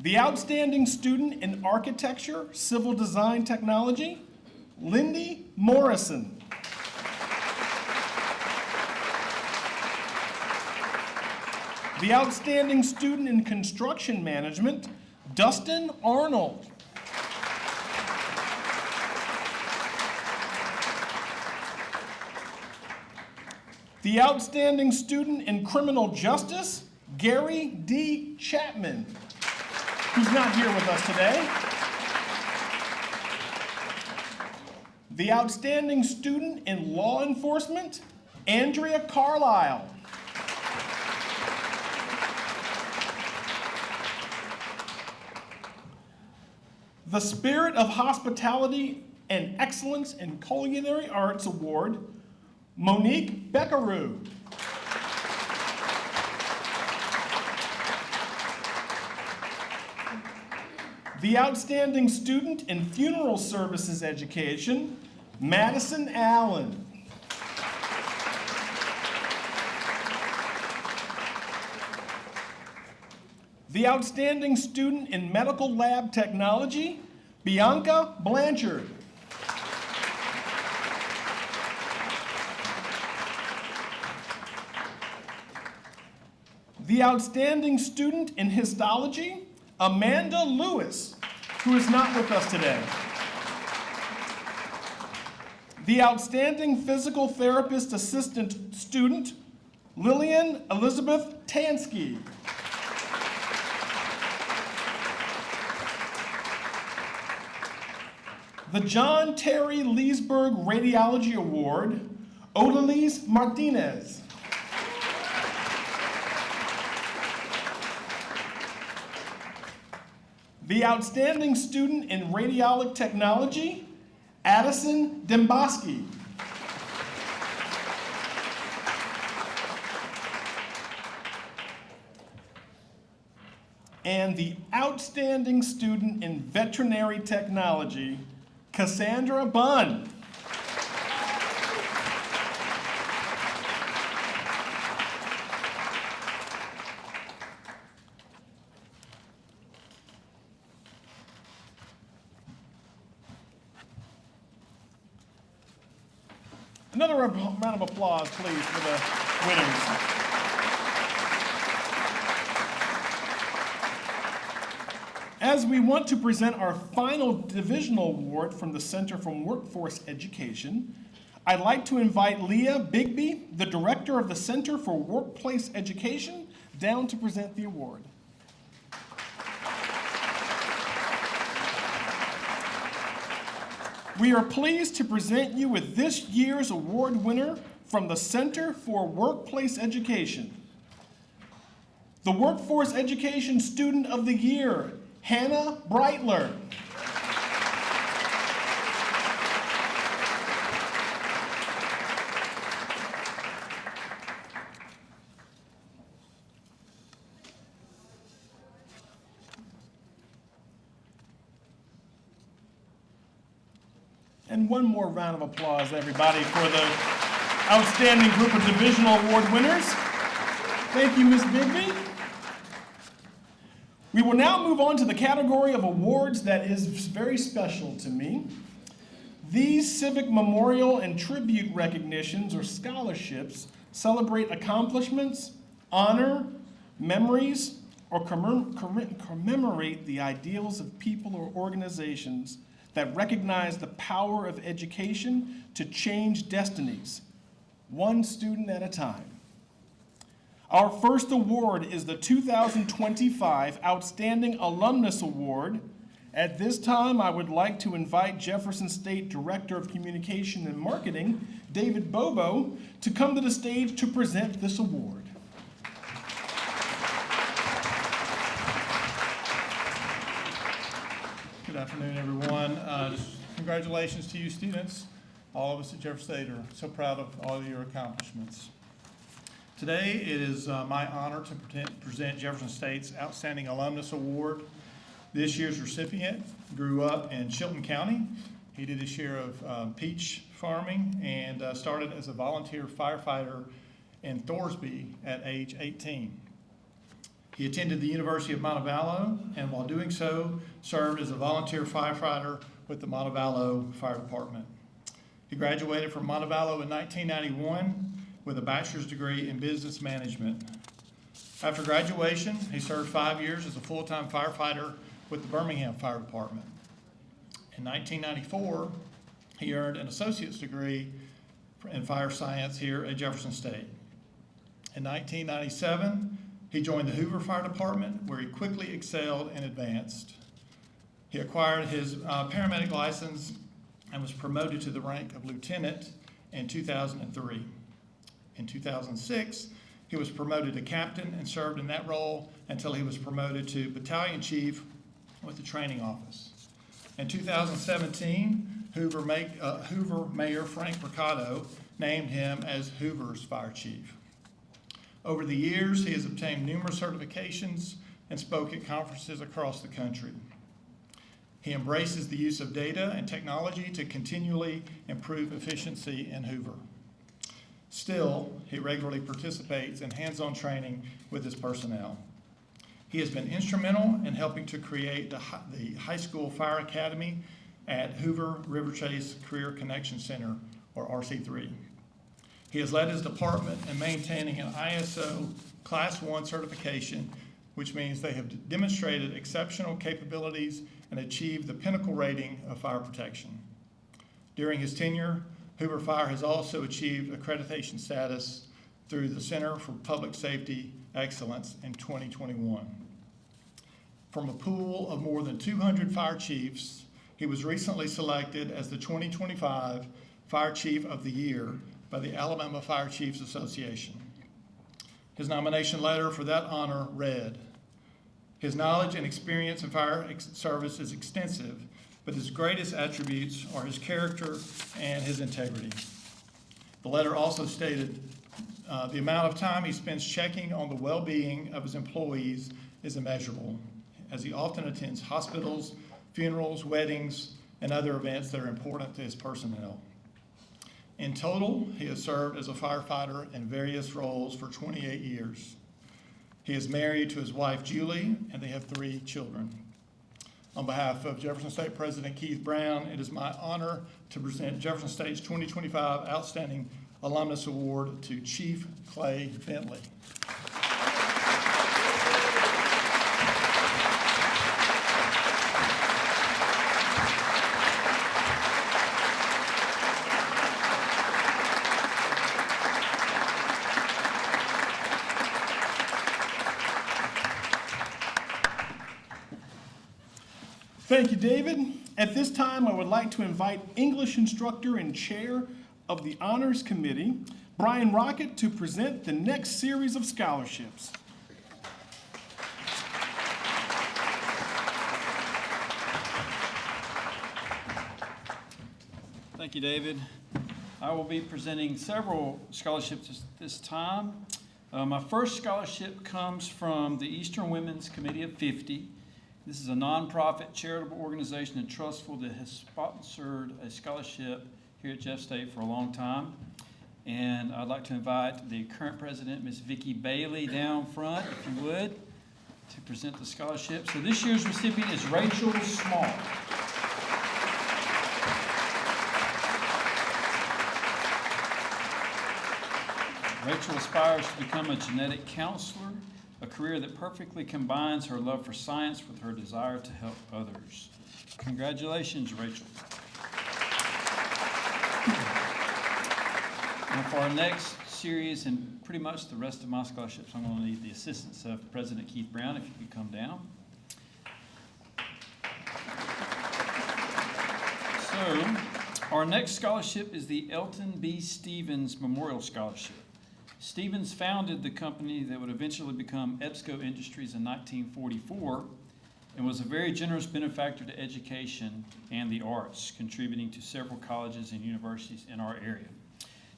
The outstanding student in architecture, civil design technology, Lindy Morrison. The outstanding student in construction management, Dustin Arnold. The outstanding student in criminal justice, Gary D. Chapman, who's not here with us today. The outstanding student in law enforcement, Andrea Carlisle. The Spirit of Hospitality and Excellence in Culinary Arts Award, Monique Beckaroo. The outstanding student in funeral services education, Madison Allen. The outstanding student in medical lab technology, Bianca Blanchard. The outstanding student in histology, Amanda Lewis, who is not with us today. The outstanding physical therapist assistant student, Lillian Elizabeth Tansky. The John Terry Leesburg Radiology Award, Odalise Martinez. The outstanding student in radiologic technology, Addison Demboski. And the outstanding student in veterinary technology, Cassandra Bunn. Another round of applause, please, for the winners. As we want to present our final divisional award from the Center for Workforce Education, I'd like to invite Leah Bigby, the Director of the Center for Workplace Education, down to present the award. We are pleased to present you with this year's award winner from the Center for Workplace Education. The Workforce Education Student of the Year, Hannah Breitler. And one more round of applause, everybody, for the outstanding group of Divisional Award winners. Thank you, Ms. Bigby. We will now move on to the category of awards that is very special to me. These civic memorial and tribute recognitions or scholarships celebrate accomplishments, honor, memories, or commemorate the ideals of people or organizations that recognize the power of education to change destinies, one student at a time. Our first award is the 2025 Outstanding Alumnus Award. At this time, I would like to invite Jefferson State Director of Communication and Marketing, David Bobo, to come to the stage to present this award. Good afternoon, everyone. Congratulations to you students. All of us at Jefferson State are so proud of all of your accomplishments. Today, it is my honor to present Jefferson State's Outstanding Alumnus Award. This year's recipient grew up in Chilton County. He did his share of peach farming and started as a volunteer firefighter in Thorsby at age 18. He attended the University of Montevallo, and while doing so, served as a volunteer firefighter with the Montevallo Fire Department. He graduated from Montevallo in 1991 with a bachelor's degree in business management. After graduation, he served 5 years as a full-time firefighter with the Birmingham Fire Department. In 1994, he earned an associate's degree in fire science here at Jefferson State. In 1997, he joined the Hoover Fire Department, where he quickly excelled and advanced. He acquired his paramedic license and was promoted to the rank of lieutenant in 2003. In 2006, he was promoted to captain and served in that role until he was promoted to battalion chief with the training office. In 2017, Hoover Mayor Frank Mercado named him as Hoover's fire chief. Over the years, he has obtained numerous certifications and spoke at conferences across the country. He embraces the use of data and technology to continually improve efficiency in Hoover. Still, he regularly participates in hands-on training with his personnel. He has been instrumental in helping to create the High School Fire Academy at Hoover River Chase Career Connection Center, or RC3. He has led his department in maintaining an ISO Class 1 certification, which means they have demonstrated exceptional capabilities and achieved the pinnacle rating of fire protection. During his tenure, Hoover Fire has also achieved accreditation status through the Center for Public Safety Excellence in 2021. From a pool of more than 200 fire chiefs, he was recently selected as the 2025 Fire Chief of the Year by the Alabama Fire Chiefs Association. His nomination letter for that honor read, "His knowledge and experience in fire service is extensive, but his greatest attributes are his character and his integrity." The letter also stated, the amount of time he spends checking on the well-being of his employees is immeasurable, as he often attends hospitals, funerals, weddings, and other events that are important to his personnel. In total, he has served as a firefighter in various roles for 28 years. He is married to his wife, Julie, and they have 3 children. On behalf of Jefferson State President Keith Brown, it is my honor to present Jefferson State's 2025 Outstanding Alumnus Award to Chief Clay Bentley. Thank you, David. At this time, I would like to invite English instructor and chair of the Honors Committee, Brian Rocket to present the next series of scholarships. Thank you, David. I will be presenting several scholarships this time. My first scholarship comes from the Eastern Women's Committee of 50. This is a nonprofit charitable organization and trustful that has sponsored a scholarship here at Jeff State for a long time. And I'd like to invite the current president, Ms. Vicki Bailey, down front, if you would, to present the scholarship. So this year's recipient is Rachel Small. Rachel aspires to become a genetic counselor, a career that perfectly combines her love for science with her desire to help others. Congratulations, Rachel. And for our next series and pretty much the rest of my scholarships, I'm going to need the assistance of President Keith Brown, if you could come down. So, our next scholarship is the Elton B. Stevens Memorial Scholarship. Stevens founded the company that would eventually become EBSCO Industries in 1944 and was a very generous benefactor to education and the arts, contributing to several colleges and universities in our area.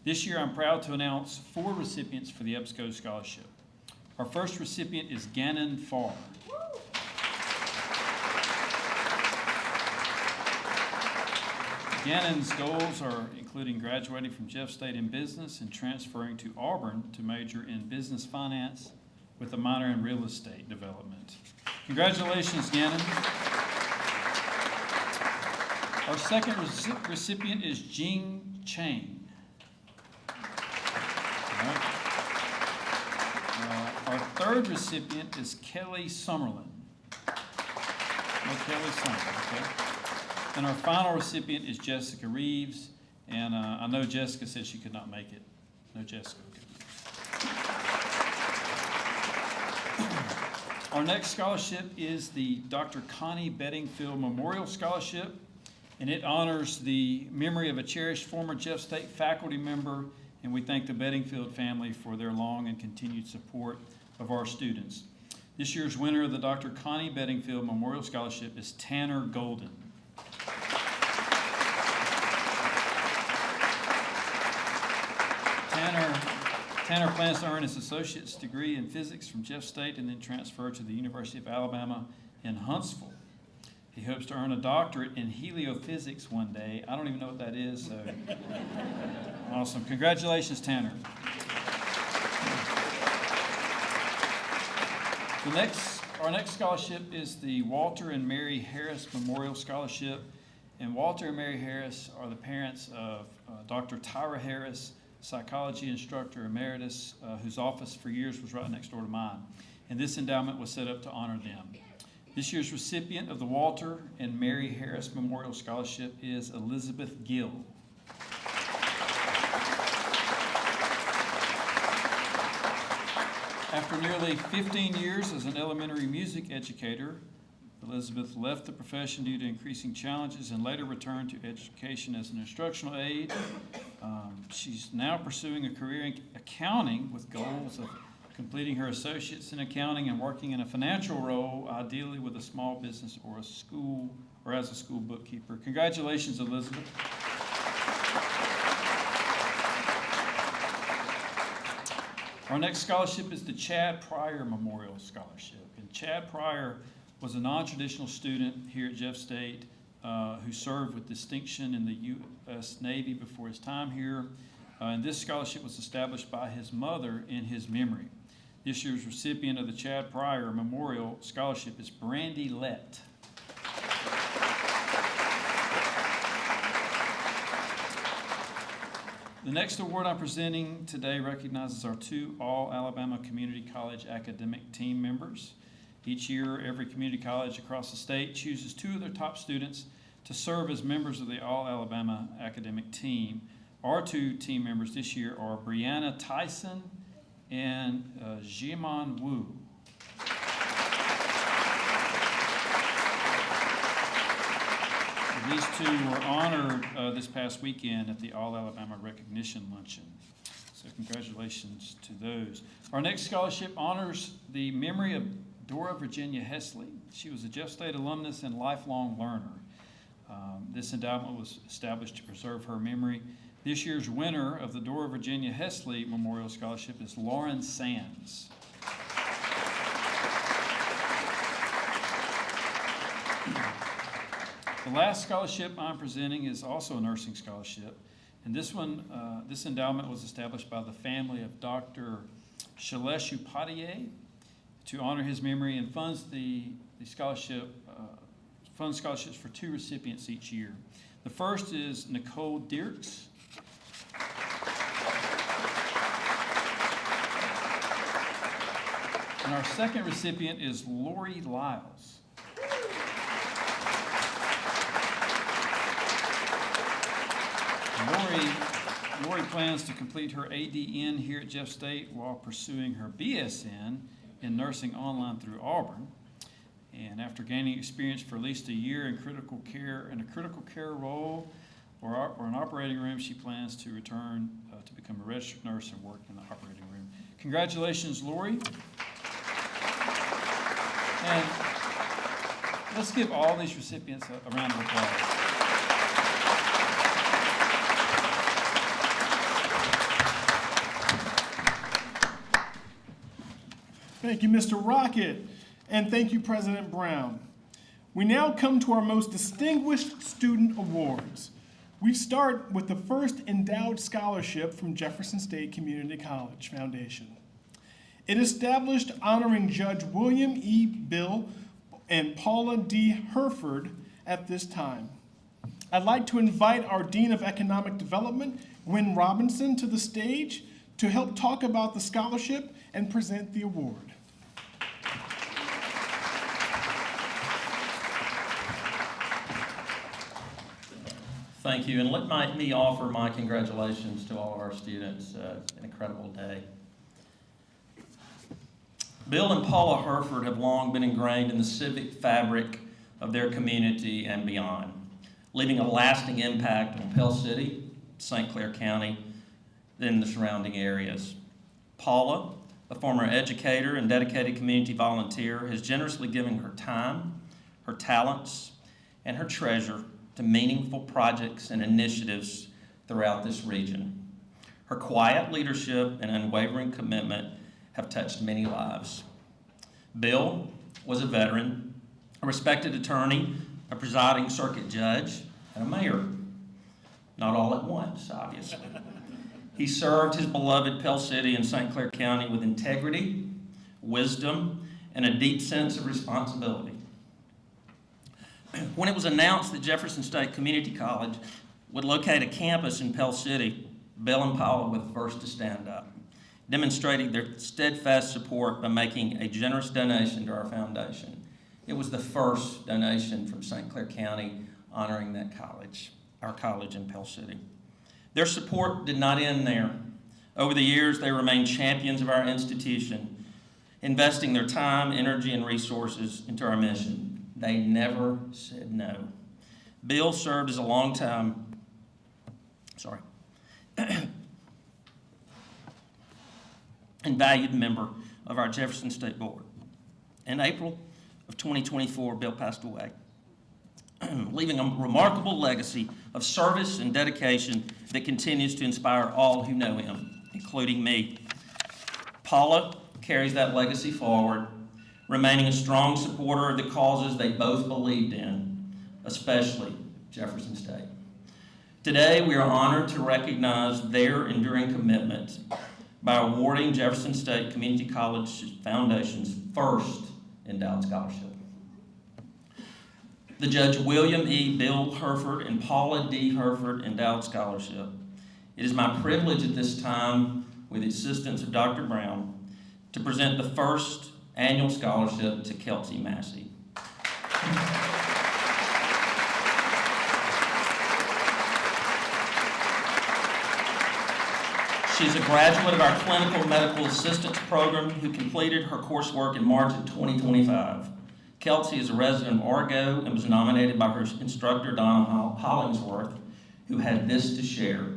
This year, I'm proud to announce 4 recipients for the EBSCO Scholarship. Our first recipient is Gannon Farr. Gannon's goals are including graduating from Jeff State in business and transferring to Auburn to major in business finance with a minor in real estate development. Congratulations, Gannon. Our second recipient is Jing Chang. Our third recipient is Kelly Summerlin. No, Kelly Summerlin, okay. And our final recipient is Jessica Reeves, and I know Jessica said she could not make it. No, Jessica. Okay. Our next scholarship is the Dr. Connie Bedingfield Memorial Scholarship, and it honors the memory of a cherished former Jeff State faculty member, and we thank the Bedingfield family for their long and continued support of our students. This year's winner of the Dr. Connie Bedingfield Memorial Scholarship is Tanner Golden. Tanner plans to earn his associate's degree in physics from Jeff State and then transfer to the University of Alabama in Huntsville. He hopes to earn a doctorate in heliophysics one day. I don't even know what that is, so awesome. Congratulations, Tanner. Our next scholarship is the Walter and Mary Harris Memorial Scholarship. And Walter and Mary Harris are the parents of Dr. Tyra Harris, psychology instructor emeritus, whose office for years was right next door to mine. And this endowment was set up to honor them. This year's recipient of the Walter and Mary Harris Memorial Scholarship is Elizabeth Gill. After nearly 15 years as an elementary music educator, Elizabeth left the profession due to increasing challenges and later returned to education as an instructional aide. She's now pursuing a career in accounting with goals of completing her associates in accounting and working in a financial role, ideally with a small business or a school or as a school bookkeeper. Congratulations, Elizabeth. Our next scholarship is the Chad Pryor Memorial Scholarship. And Chad Pryor was a non-traditional student here at Jeff State who served with distinction in the U.S. Navy before his time here. And this scholarship was established by his mother in his memory. This year's recipient of the Chad Pryor Memorial Scholarship is Brandy Lett. The next award I'm presenting today recognizes our 2 All-Alabama Community College academic team members. Each year, every community college across the state chooses 2 of their top students to serve as members of the All-Alabama academic team. Our 2 team members this year are Brianna Tyson and Jiman Wu. These 2 were honored this past weekend at the All-Alabama Recognition Luncheon. So congratulations to those. Our next scholarship honors the memory of Dora Virginia Hesley. She was a Jeff State alumnus and lifelong learner. This endowment was established to preserve her memory. This year's winner of the Dora Virginia Hesley Memorial Scholarship is Lauren Sands. The last scholarship I'm presenting is also a nursing scholarship. And this endowment was established by the family of Dr. Shailesh Upadhyay to honor his memory and funds funds scholarships for 2 recipients each year. The first is Nicole Dierks. And our second recipient is Lori Lyles. Lori plans to complete her ADN here at Jeff State while pursuing her BSN in nursing online through Auburn. And after gaining experience for at least a year in a critical care role or an operating room, she plans to return to become a registered nurse and work in the operating room. Congratulations, Lori. And let's give all these recipients a round of applause. Thank you, Mr. Rocket, and thank you, President Brown. We now come to our most distinguished student awards. We start with the first endowed scholarship from Jefferson State Community College Foundation. It established honoring Judge William E. Bill and Paula D. Herford at this time. I'd like to invite our Dean of Economic Development, Gwen Robinson, to the stage to help talk about the scholarship and present the award. Thank you, and let me offer my congratulations to all of our students. It's an incredible day. Bill and Paula Herford have long been ingrained in the civic fabric of their community and beyond, leaving a lasting impact on Pell City, St. Clair County, and the surrounding areas. Paula, a former educator and dedicated community volunteer, has generously given her time, her talents, and her treasure to meaningful projects and initiatives throughout this region. Her quiet leadership and unwavering commitment have touched many lives. Bill was a veteran, a respected attorney, a presiding circuit judge, and a mayor. Not all at once, obviously. He served his beloved Pell City and St. Clair County with integrity, wisdom, and a deep sense of responsibility. When it was announced that Jefferson State Community College would locate a campus in Pell City, Bill and Paula were the first to stand up, demonstrating their steadfast support by making a generous donation to our foundation. It was the first donation from St. Clair County honoring that college, our college in Pell City. Their support did not end there. Over the years, they remained champions of our institution, investing their time, energy, and resources into our mission. They never said no. Bill served as a long-time, and valued member of our Jefferson State Board. In April of 2024, Bill passed away, leaving a remarkable legacy of service and dedication that continues to inspire all who know him, including me. Paula carries that legacy forward, remaining a strong supporter of the causes they both believed in, especially Jefferson State. Today, we are honored to recognize their enduring commitment by awarding Jefferson State Community College Foundation's first endowed scholarship. The Judge William E. Bill Herford and Paula D. Herford Endowed Scholarship. It is my privilege at this time, with the assistance of Dr. Brown, to present the first annual scholarship to Kelsey Massey. She's a graduate of our Clinical Medical Assistance Program who completed her coursework in March of 2025. Kelsey is a resident of Argo and was nominated by her instructor, Donna Hollingsworth, who had this to share.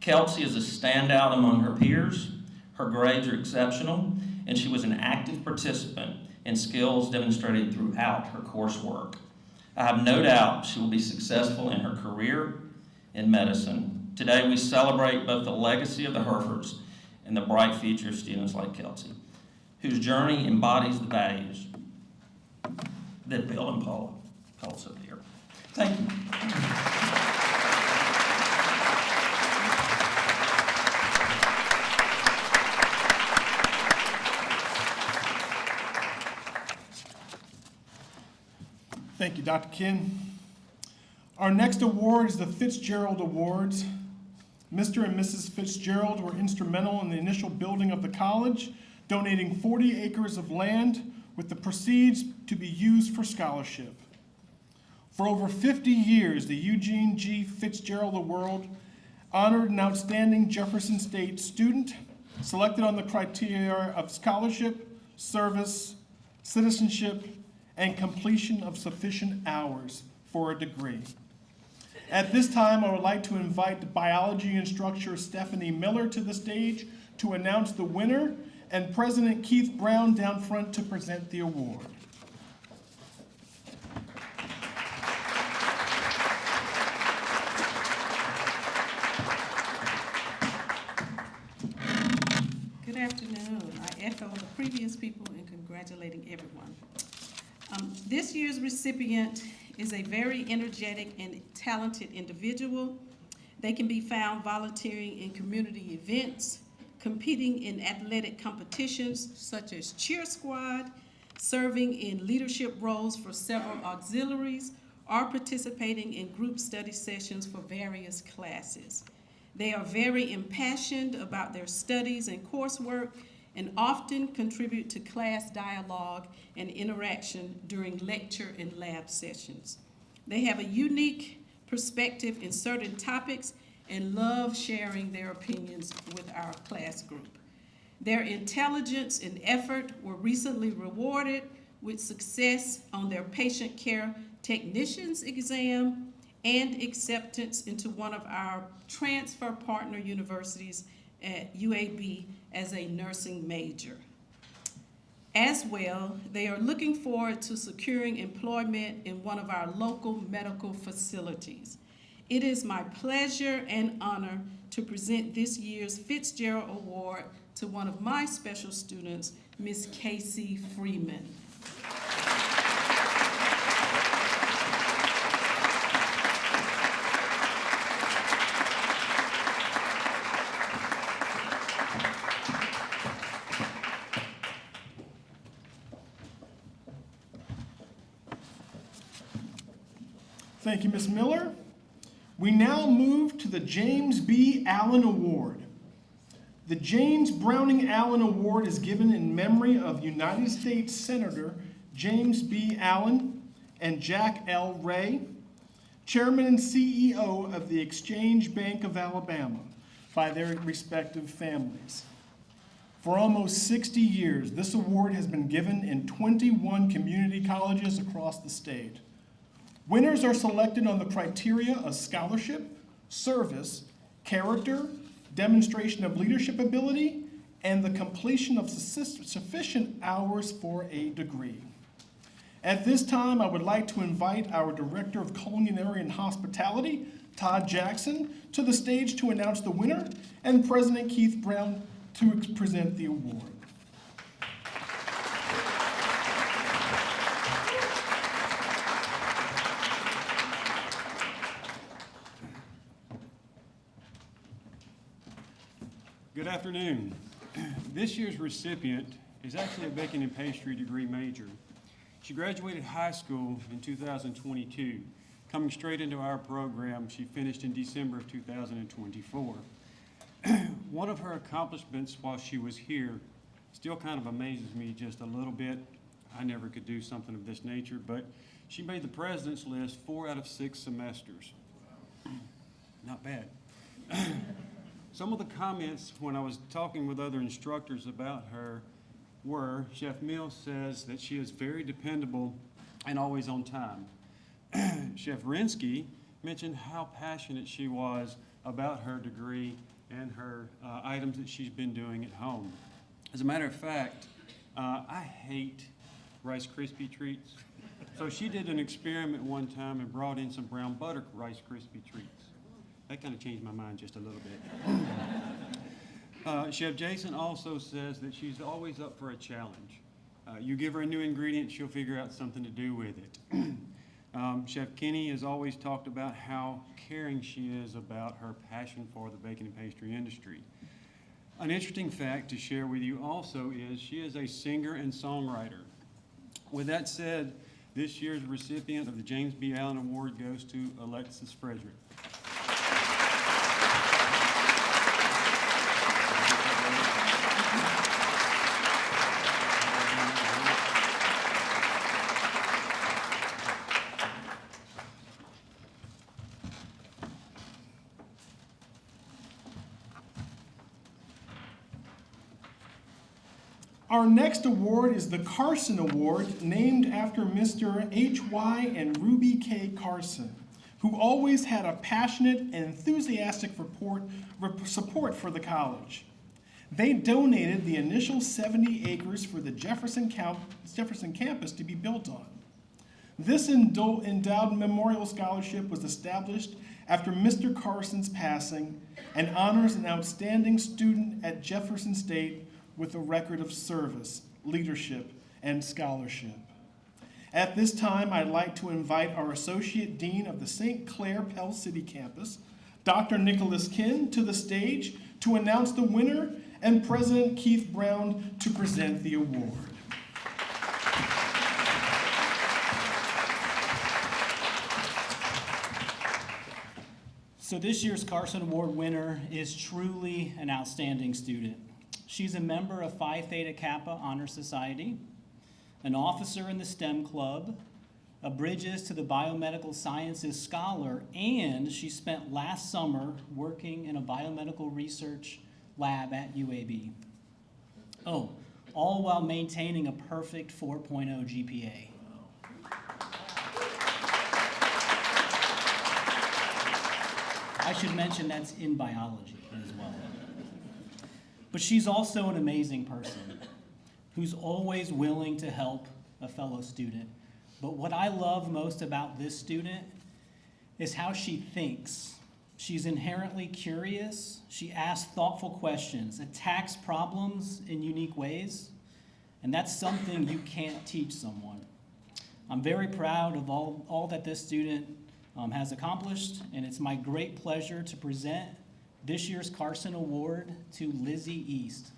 Kelsey is a standout among her peers. Her grades are exceptional, and she was an active participant in skills demonstrated throughout her coursework. I have no doubt she will be successful in her career in medicine. Today, we celebrate both the legacy of the Herefords and the bright future of students like Kelsey, whose journey embodies the values that Bill and Paula call so dear. Thank you. Thank you, Dr. Ken. Our next award is the Fitzgerald Awards. Mr. and Mrs. Fitzgerald were instrumental in the initial building of the college, donating 40 acres of land with the proceeds to be used for scholarship. For over 50 years, the Eugene G. Fitzgerald Award honored an outstanding Jefferson State student selected on the criteria of scholarship, service, citizenship, and completion of sufficient hours for a degree. At this time, I would like to invite biology instructor Stephanie Miller to the stage to announce the winner, and President Keith Brown down front to present the award. Good afternoon. I echo the previous people in congratulating everyone. This year's recipient is a very energetic and talented individual. They can be found volunteering in community events, competing in athletic competitions such as cheer squad, serving in leadership roles for several auxiliaries, or participating in group study sessions for various classes. They are very impassioned about their studies and coursework and often contribute to class dialogue and interaction during lecture and lab sessions. They have a unique perspective in certain topics and love sharing their opinions with our class group. Their intelligence and effort were recently rewarded with success on their patient care technician's exam and acceptance into one of our transfer partner universities at UAB as a nursing major. As well, they are looking forward to securing employment in one of our local medical facilities. It is my pleasure and honor to present this year's Fitzgerald Award to one of my special students, Miss Casey Freeman. Thank you, Ms. Miller. We now move to the James B. Allen Award. The James Browning Allen Award is given in memory of United States Senator James B. Allen and Jack L. Ray, Chairman and CEO of the Exchange Bank of Alabama, by their respective families. For almost 60 years, this award has been given in 21 community colleges across the state. Winners are selected on the criteria of scholarship, service, character, demonstration of leadership ability, and the completion of sufficient hours for a degree. At this time, I would like to invite our Director of Culinary and Hospitality, Todd Jackson, to the stage to announce the winner, and President Keith Brown to present the award. Good afternoon. This year's recipient is actually a baking and pastry degree major. She graduated high school in 2022. Coming straight into our program, she finished in December of 2024. One of her accomplishments while she was here still kind of amazes me just a little bit. I never could do something of this nature, but she made the president's list 4 out of 6 semesters. Not bad. Some of the comments when I was talking with other instructors about her were, Chef Mills says that she is very dependable and always on time. Chef Rinsky mentioned how passionate she was about her degree and her items that she's been doing at home. As a matter of fact, I hate Rice Krispie treats. So she did an experiment one time and brought in some brown butter Rice Krispie treats. That kind of changed my mind just a little bit. Chef Jason also says that she's always up for a challenge. You give her a new ingredient, she'll figure out something to do with it. Chef Kenny has always talked about how caring she is about her passion for the baking and pastry industry. An interesting fact to share with you also is she is a singer and songwriter. With that said, this year's recipient of the James B. Allen Award goes to Alexis Frederick. Our next award is the Carson Award, named after Mr. H.Y. and Ruby K. Carson, who always had a passionate and enthusiastic support for the college. They donated the initial 70 acres for the Jefferson campus to be built on. This endowed memorial scholarship was established after Mr. Carson's passing and honors an outstanding student at Jefferson State with a record of service, leadership, and scholarship. At this time, I'd like to invite our Associate Dean of the St. Clair Pell City campus, Dr. Nicholas Kinn, to the stage to announce the winner, and President Keith Brown to present the award. So this year's Carson Award winner is truly an outstanding student. She's a member of Phi Theta Kappa Honor Society, an officer in the STEM Club, a Bridges to the Biomedical Sciences scholar, and she spent last summer working in a biomedical research lab at UAB. Oh, all while maintaining a perfect 4.0 GPA. I should mention that's in biology as well. But she's also an amazing person who's always willing to help a fellow student. But what I love most about this student is how she thinks. She's inherently curious. She asks thoughtful questions, attacks problems in unique ways, and that's something you can't teach someone. I'm very proud of all that this student has accomplished, and it's my great pleasure to present this year's Carson Award to Lizzie East.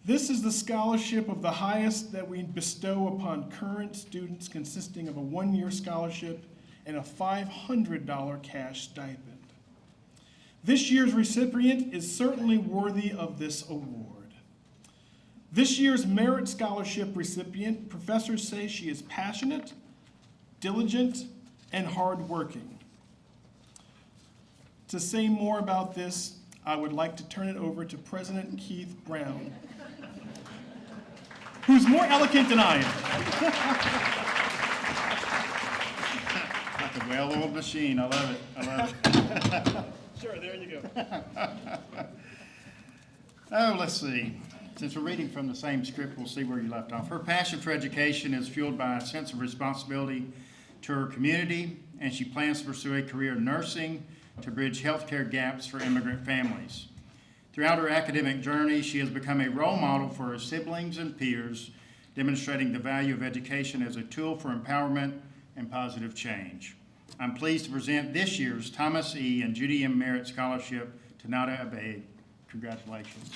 This is the scholarship of the highest that we bestow upon current students, consisting of a one-year scholarship and a $500 cash stipend. This year's recipient is certainly worthy of this award. This year's Merit Scholarship recipient, professors say she is passionate, diligent, and hardworking. To say more about this, I would like to turn it over to President Keith Brown, who's more eloquent than I am. Like a well-oiled machine. I love it. I love it. Sure, there you go. Oh, let's see. Since we're reading from the same script, we'll see where you left off. Her passion for education is fueled by a sense of responsibility to her community, and she plans to pursue a career in nursing to bridge healthcare gaps for immigrant families. Throughout her academic journey, she has become a role model for her siblings and peers, demonstrating the value of education as a tool for empowerment and positive change. I'm pleased to present this year's Thomas E. and Judy M. Merit Scholarship to Nada Abe. Congratulations.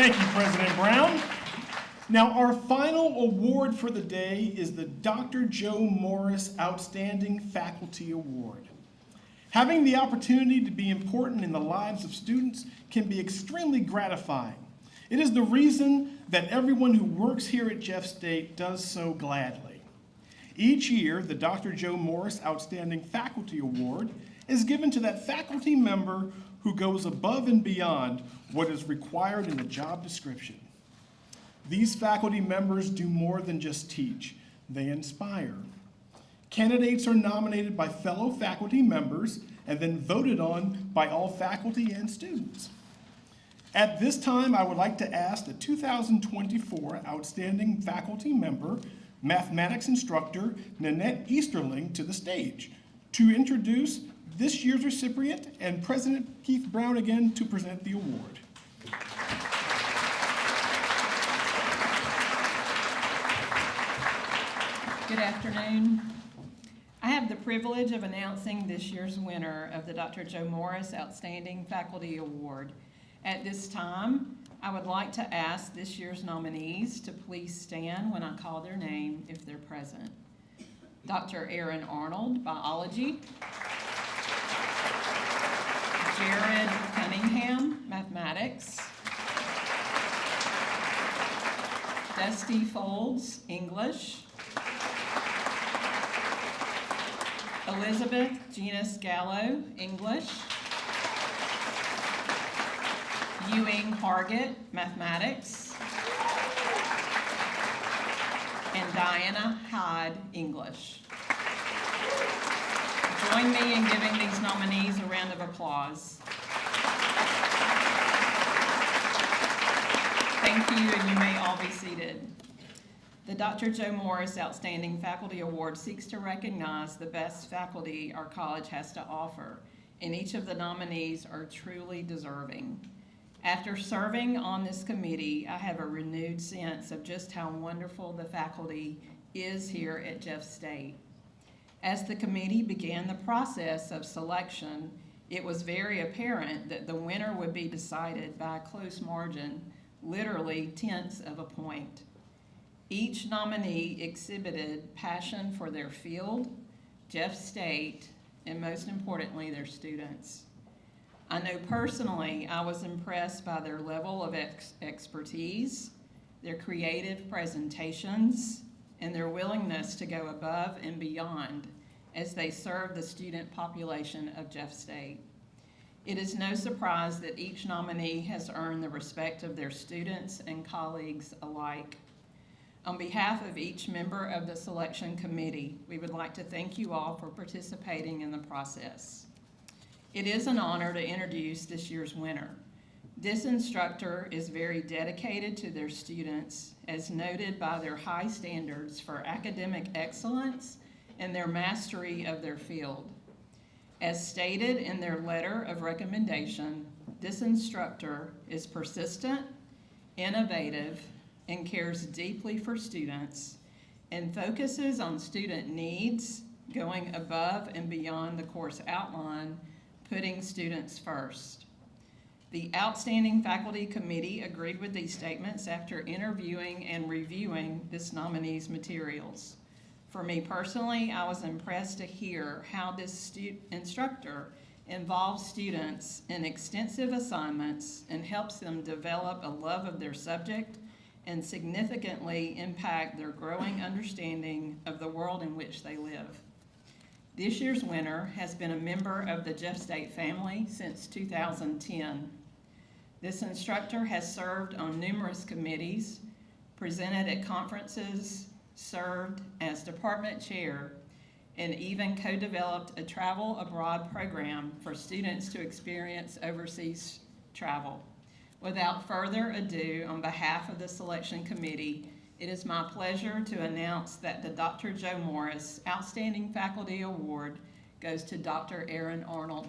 Thank you, President Brown. Now, our final award for the day is the Dr. Joe Morris Outstanding Faculty Award. Having the opportunity to be important in the lives of students can be extremely gratifying. It is the reason that everyone who works here at Jeff State does so gladly. Each year, the Dr. Joe Morris Outstanding Faculty Award is given to that faculty member who goes above and beyond what is required in the job description. These faculty members do more than just teach, they inspire. Candidates are nominated by fellow faculty members and then voted on by all faculty and students. At this time, I would like to ask the 2024 Outstanding Faculty Member, Mathematics Instructor Nanette Easterling to the stage to introduce this year's recipient and President Keith Brown again to present the award. Good afternoon. I have the privilege of announcing this year's winner of the Dr. Joe Morris Outstanding Faculty Award. At this time, I would like to ask this year's nominees to please stand when I call their name if they're present. Dr. Aaron Arnold, Biology. Jared Cunningham, Mathematics. Dusty Folds, English. Elizabeth Genus Gallo, English. Ewing Hargett, Mathematics. And Diana Hyde, English. Join me in giving these nominees a round of applause. Thank you, and you may all be seated. The Dr. Joe Morris Outstanding Faculty Award seeks to recognize the best faculty our college has to offer, and each of the nominees are truly deserving. After serving on this committee, I have a renewed sense of just how wonderful the faculty is here at Jeff State. As the committee began the process of selection, it was very apparent that the winner would be decided by a close margin, literally tenths of a point. Each nominee exhibited passion for their field, Jeff State, and most importantly, their students. I know personally I was impressed by their level of expertise, their creative presentations, and their willingness to go above and beyond as they serve the student population of Jeff State. It is no surprise that each nominee has earned the respect of their students and colleagues alike. On behalf of each member of the selection committee, we would like to thank you all for participating in the process. It is an honor to introduce this year's winner. This instructor is very dedicated to their students, as noted by their high standards for academic excellence and their mastery of their field. As stated in their letter of recommendation, this instructor is persistent, innovative, and cares deeply for students, and focuses on student needs, going above and beyond the course outline, putting students first. The Outstanding Faculty Committee agreed with these statements after interviewing and reviewing this nominee's materials. For me personally, I was impressed to hear how this instructor involves students in extensive assignments and helps them develop a love of their subject and significantly impact their growing understanding of the world in which they live. This year's winner has been a member of the Jeff State family since 2010. This instructor has served on numerous committees, presented at conferences, served as department chair, and even co-developed a travel abroad program for students to experience overseas travel. Without further ado, on behalf of the selection committee, it is my pleasure to announce that the Dr. Joe Morris Outstanding Faculty Award goes to Dr. Aaron Arnold.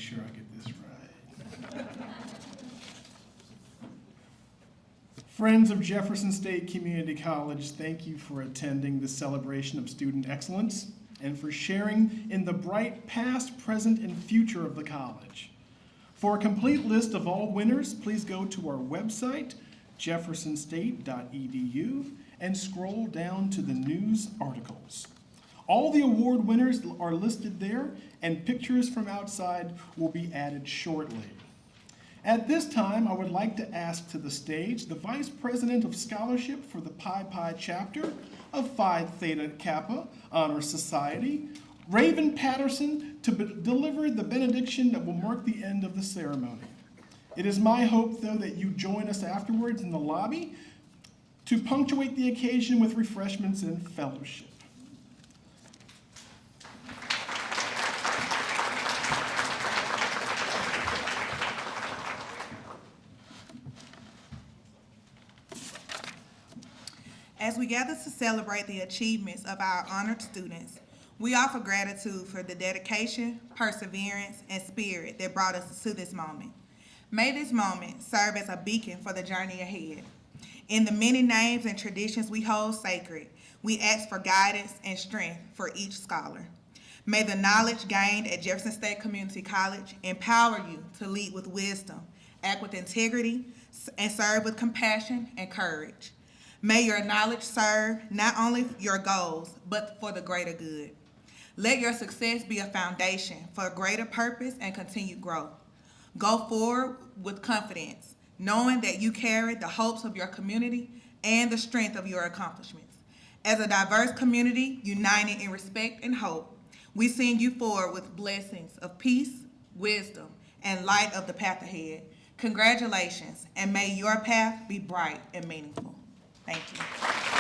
sure I get this right. Friends of Jefferson State Community College, thank you for attending this celebration of student excellence and for sharing in the bright past, present, and future of the college. For a complete list of all winners, please go to our website, jeffersonstate.edu, and scroll down to the news articles. All the award winners are listed there, and pictures from outside will be added shortly. At this time, I would like to ask to the stage the Vice President of Scholarship for the Pi Pi chapter of Phi Theta Kappa Honor Society, Raven Patterson, to deliver the benediction that will mark the end of the ceremony. It is my hope, though, that you join us afterwards in the lobby to punctuate the occasion with refreshments and fellowship. As we gather to celebrate the achievements of our honored students, we offer gratitude for the dedication, perseverance, and spirit that brought us to this moment. May this moment serve as a beacon for the journey ahead. In the many names and traditions we hold sacred, we ask for guidance and strength for each scholar. May the knowledge gained at Jefferson State Community College empower you to lead with wisdom, act with integrity, and serve with compassion and courage. May your knowledge serve not only your goals, but for the greater good. Let your success be a foundation for greater purpose and continued growth. Go forward with confidence, knowing that you carry the hopes of your community and the strength of your accomplishments. As a diverse community, united in respect and hope, we send you forward with blessings of peace, wisdom, and light of the path ahead. Congratulations, and may your path be bright and meaningful. Thank you.